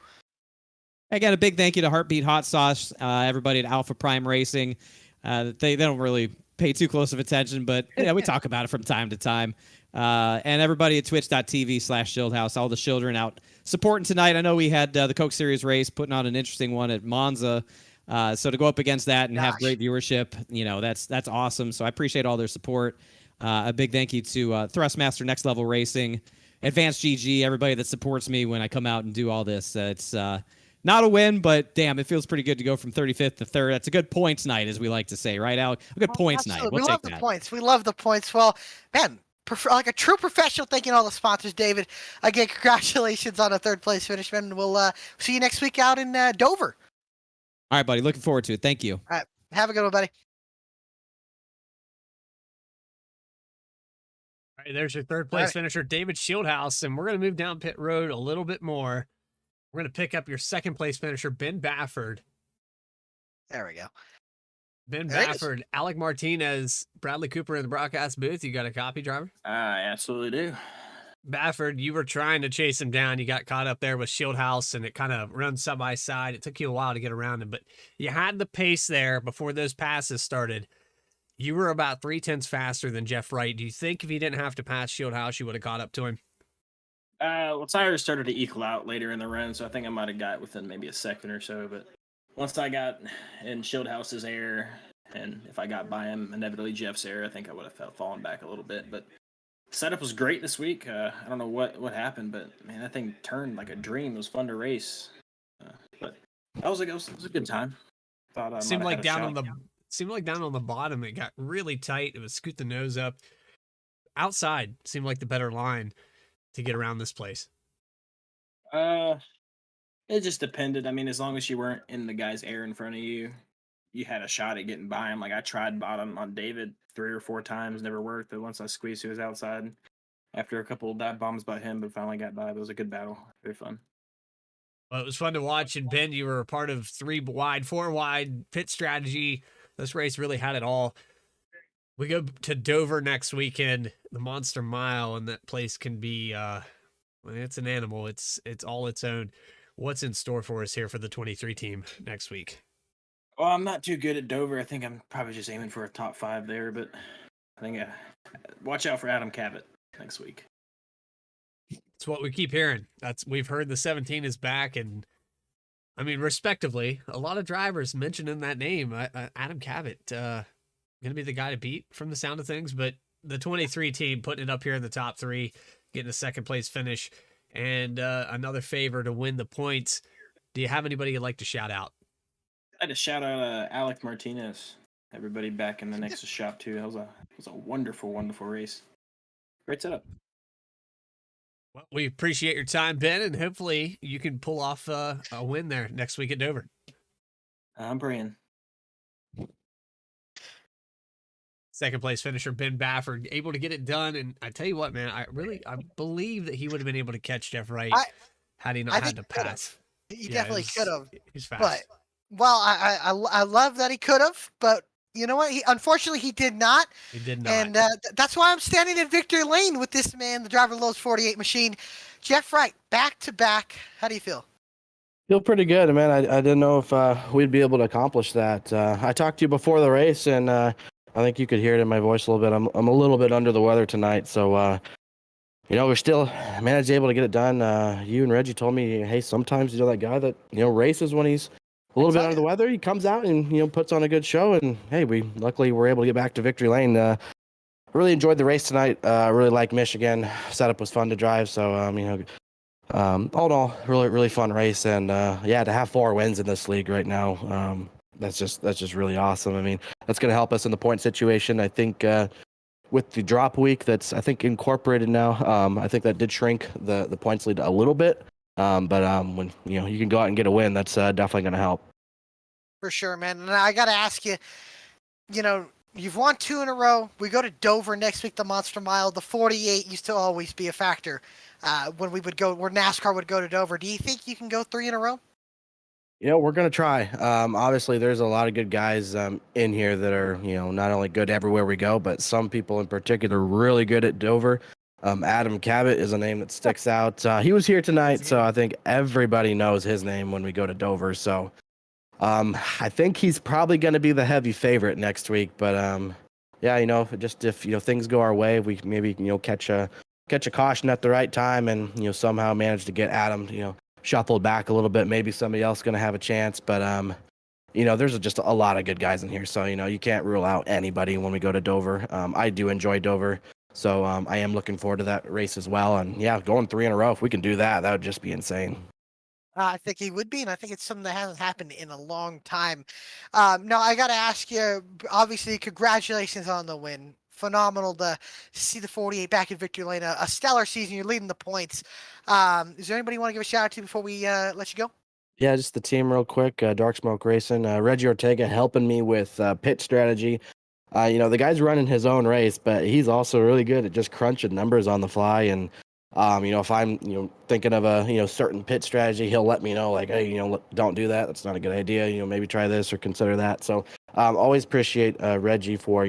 Again, a big thank you to Heartbeat Hot Sauce, everybody at Alpha Prime Racing. They don't really pay too close of attention, but we talk about it from time to time. And everybody at twitch.tv/Shieldhouse, all the children out supporting tonight. I know we had the Coke Series race, putting on an interesting one at Monza. So to go up against that and have great viewership, that's awesome. So I appreciate all their support. A big thank you to Thrustmaster Next Level Racing, Advanced GG, everybody that supports me when I come out and do all this. It's not a win, but damn, it feels pretty good to go from 35th to 3rd. That's a good points night, as we like to say, right, Alec? A good points night. We love the points. We love the points. Well, man, like a true professional, thanking all the sponsors, David. Again, congratulations on a third place finish, man. We'll see you next week out in Dover. All right, buddy. Looking forward to it. Thank you. All right. Have a good one, buddy. All right, there's your third place finisher, David Shieldhouse, and we're going to move down pit road a little bit more. We're going to pick up your second place finisher, Ben Bafford. There we go. Ben Bafford, Alec Martinez, Bradley Cooper in the broadcast booth. You got a copy, driver? I absolutely do. Bafford, you were trying to chase him down. You got caught up there with Shieldhouse, and it kind of runs side by side. It took you a while to get around him, but you had the pace there before those passes started. You were about 0.3 faster than Jeff Wright. Do you think if you didn't have to pass Shieldhouse, you would have caught up to him? Well, tires started to equal out later in the run, so I think I might have got within maybe a second or so. But once I got in Shieldhouse's air, and if I got by him, inevitably Jeff's air, I think I would have fallen back a little bit. But setup was great this week. I don't know what happened, but man, that thing turned like a dream. It was fun to race. But that was a good time. Thought I Seemed might like have had a down on shot. the seemed like down on the bottom it got really tight. It would scoot the nose up. Outside seemed like the better line to get around this place. It just depended. I mean, as long as you weren't in the guy's air in front of you, you had a shot at getting by him. Like I tried bottom on David 3 or 4 times, never worked. But once I squeezed to his outside, after a couple of dive bombs by him, but finally got by. It was a good battle. Very fun. Well, it was fun to watch. And Ben, you were a part of 3 wide, 4 wide pit strategy. This race really had it all. We go to Dover next weekend, the Monster Mile, and that place can be it's an animal. It's all its own. What's in store for us here for the 23 team next week? Well, I'm not too good at Dover. I think I'm probably just aiming for a top 5 there, but I think watch out for Adam Cabot next week. It's what we keep hearing. We've heard the 17 is back, and I mean, respectively, a lot of drivers mentioning that name. Adam Cabot, going to be the guy to beat from the sound of things, but the 23 team putting it up here in the top 3, getting a second place finish, and another favor to win the points. Do you have anybody you'd like to shout out? I had to shout out Alec Martinez. Everybody back in the Nexus shop too. That was a wonderful, wonderful race. Great setup. Well, we appreciate your time, Ben, and hopefully you can pull off a win there next week at Dover. I'm praying. Second place finisher Ben Bafford able to get it done, and I tell you what, man, I believe that he would have been able to catch Jeff Wright had he not had to pass. He definitely could have. He's fast. But I love that he could have, but you know what? Unfortunately he did not. He did not. And that's why I'm standing in victory lane with this man, the driver of the Lowe's 48 machine, Jeff Wright, back to back. How do you feel? Feel pretty good, man. I didn't know if we'd be able to accomplish that. I talked to you before the race, and I think you could hear it in my voice a little bit. I'm a little bit under the weather tonight, so we're still managed able to get it done. You and Reggie told me, hey, sometimes that guy that races when he's a little bit under the weather, he comes out and puts on a good show. And hey, we luckily were able to get back to victory lane. I really enjoyed the race tonight. I really liked Michigan. Setup was fun to drive. So all in all, really fun race. And to have 4 wins in this league right now, that's just really awesome. I mean, that's going to help us in the point situation. I think with the drop week that's incorporated now, I think that did shrink the points lead a little bit. But when you can go out and get a win, that's definitely going to help. For sure, man. And I got to ask you, you've won 2 in a row. We go to Dover next week, the Monster Mile. The 48 used to always be a factor when we would go, where NASCAR would go to Dover. Do you think you can go 3 in a row? We're going to try. Obviously, there's a lot of good guys in here that are, not only good everywhere we go, but some people in particular really good at Dover. Adam Cabot is a name that sticks out. He was here tonight, so I think everybody knows his name when we go to Dover. So I think he's probably going to be the heavy favorite next week. But if things go our way, we maybe catch a caution at the right time and somehow manage to get Adam shuffled back a little bit. Maybe somebody else going to have a chance. But there's just a lot of good guys in here, so you can't rule out anybody when we go to Dover. I do enjoy Dover. So I am looking forward to that race as well. And going 3 in a row, if we can do that, that would just be insane. I think he would be, and I think it's something that hasn't happened in a long time. Now, I got to ask you, obviously, congratulations on the win. Phenomenal to see the 48 back in victory lane. A stellar season. You're leading the points. Is there anybody you want to give a shout out to before we let you go? Yeah, just the team real quick. Dark Smoke Racing. Reggie Ortega helping me with pit strategy. The guy's running his own race, but he's also really good at just crunching numbers on the fly. And, if I'm, thinking of a, certain pit strategy, he'll let me know, like, hey, don't do that. That's not a good idea. Maybe try this or consider that. So always appreciate Reggie for,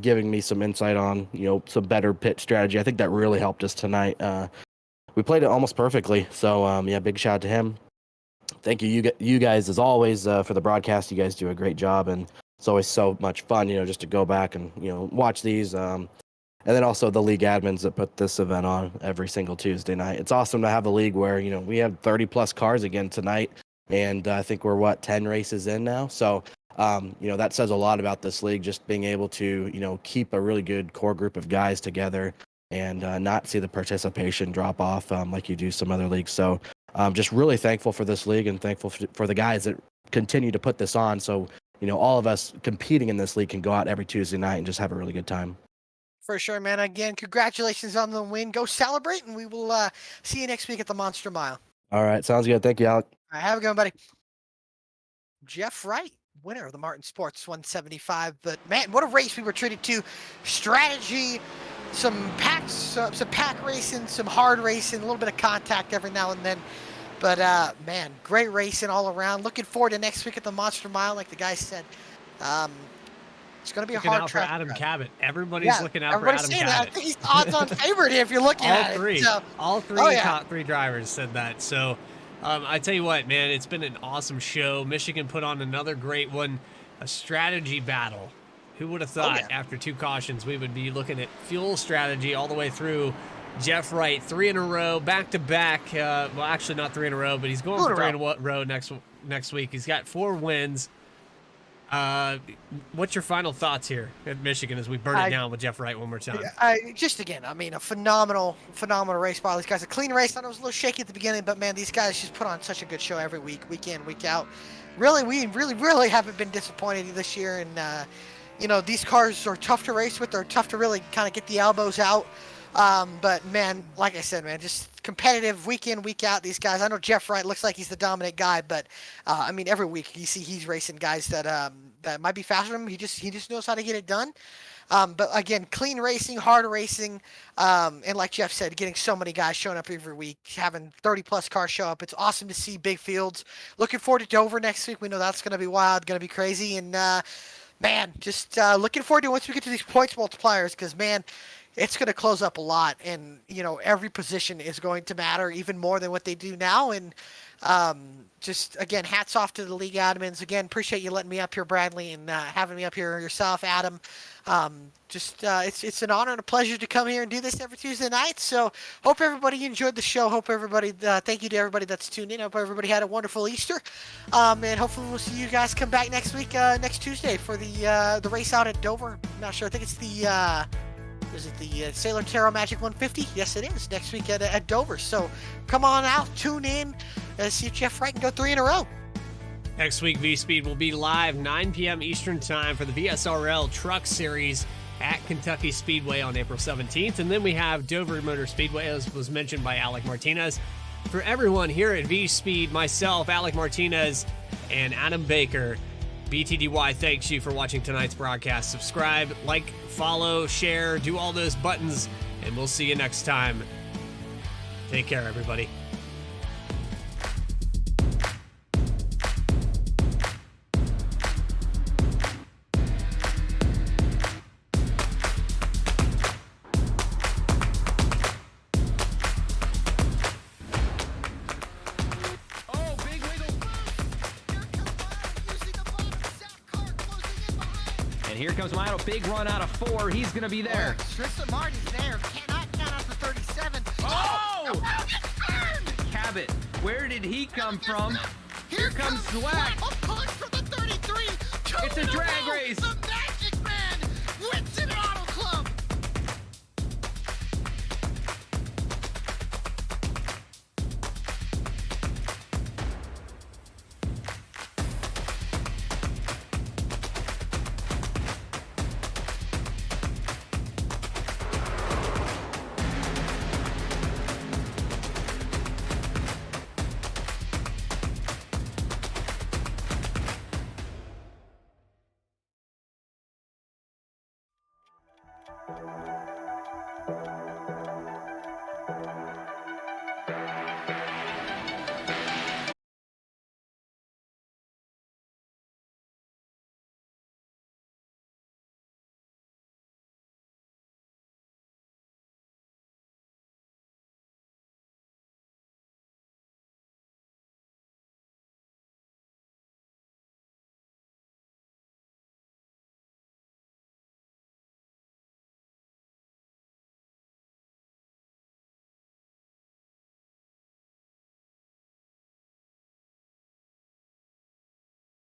giving me some insight on, some better pit strategy. I think that really helped us tonight. We played it almost perfectly. So, big shout out to him. Thank you guys, as always, for the broadcast. You guys do a great job. And it's always so much fun, just to go back and, watch these. and then also the league admins that put this event on every single Tuesday night. It's awesome to have a league where, you know, we have 30 plus cars again tonight, and I think we're 10 races in now. So, you know, that says a lot about this league, just being able to, you know, keep a really good core group of guys together and not see the participation drop off like you do some other leagues. So, just really thankful for this league and thankful for the guys that continue to put this on. So, you know, all of us competing in this league can go out every Tuesday night and just have a really good time. For sure, man. Again, congratulations on the win. Go celebrate, and we will see you next week at the Monster Mile. All right. Sounds good. Thank you, Alec. All right, have a good one, buddy. Jeff Wright, winner of the Martin Sports 175. But, man, what a race we were treated to. Strategy, some packs, some pack racing, some hard racing, a little bit of contact every now and then. But, man, great racing all around. Looking forward to next week at the Monster Mile, like the guy said. It's going to be looking a hard out for track. Adam Cabot. Everybody's looking out for Adam That. I Cabot. think he's odds-on favorite if you're looking at it. So, all three top 3 drivers said that. So I tell you what, man, it's been an awesome show. Michigan put on another great one, a strategy battle. Who would have thought after 2 cautions we would be looking at fuel strategy all the way through? Jeff Wright, 3 in a row, back-to-back. Well, actually not 3 in a row, but he's going for 3 in a row next week. He's got 4 wins. What's your final thoughts here at Michigan as we burn it down with Jeff Wright one more time? Just again, I mean, a phenomenal race by all these guys. A clean race. I know it was a little shaky at the beginning, but man, these guys just put on such a good show every week, week in, week out. Really, we really haven't been disappointed this year. And you know, these cars are tough to race with. They're tough to really kind of get the elbows out. But man, like I said, man, just competitive week in, week out. These guys. I know Jeff Wright looks like he's the dominant guy, but I mean, every week you see he's racing guys that that might be faster than him. He just knows how to get it done. But again, clean racing, hard racing, and like Jeff said, getting so many guys showing up every week, having 30 plus cars show up. It's awesome to see big fields. Looking forward to Dover next week. We know that's going to be wild, going to be crazy, and man, just looking forward to once we get to these points multipliers, because man, it's going to close up a lot, and you know, every position is going to matter even more than what they do now. And just again, hats off to the league admins. Again, appreciate you letting me up here, Bradley, and having me up here yourself, Adam. It's an honor and a pleasure to come here and do this every Tuesday night. So hope everybody enjoyed the show. Hope everybody, thank you to everybody that's tuned in. Hope everybody had a wonderful Easter. And hopefully we'll see you guys come back next week, next Tuesday for the race out at Dover. I'm not sure. I think it's the is it the Sailor Tarot Magic 150? Yes, it is. Next week at Dover. So come on out, tune in, see if Jeff Wright can go 3 in a row. Next week, VSPEED will be live 9 p.m. Eastern Time for the VSRL Truck Series at Kentucky Speedway on April 17th. And then we have Dover Motor Speedway, as was mentioned by Alec Martinez. For everyone here at VSPEED, myself, Alec Martinez, and Adam Baker, BTDY thanks you for watching tonight's broadcast. Subscribe, like, follow, share, do all those buttons, and we'll see you next time. Take care, everybody. Here comes Milo, big run out of 4. He's going to be there. Tristan Martin's there. Cannot count out the 37. Oh! Cabot, Where did he come from? Here comes Zwack. A punch for the 33. It's a drag race. The Magic Man wins it Auto Club.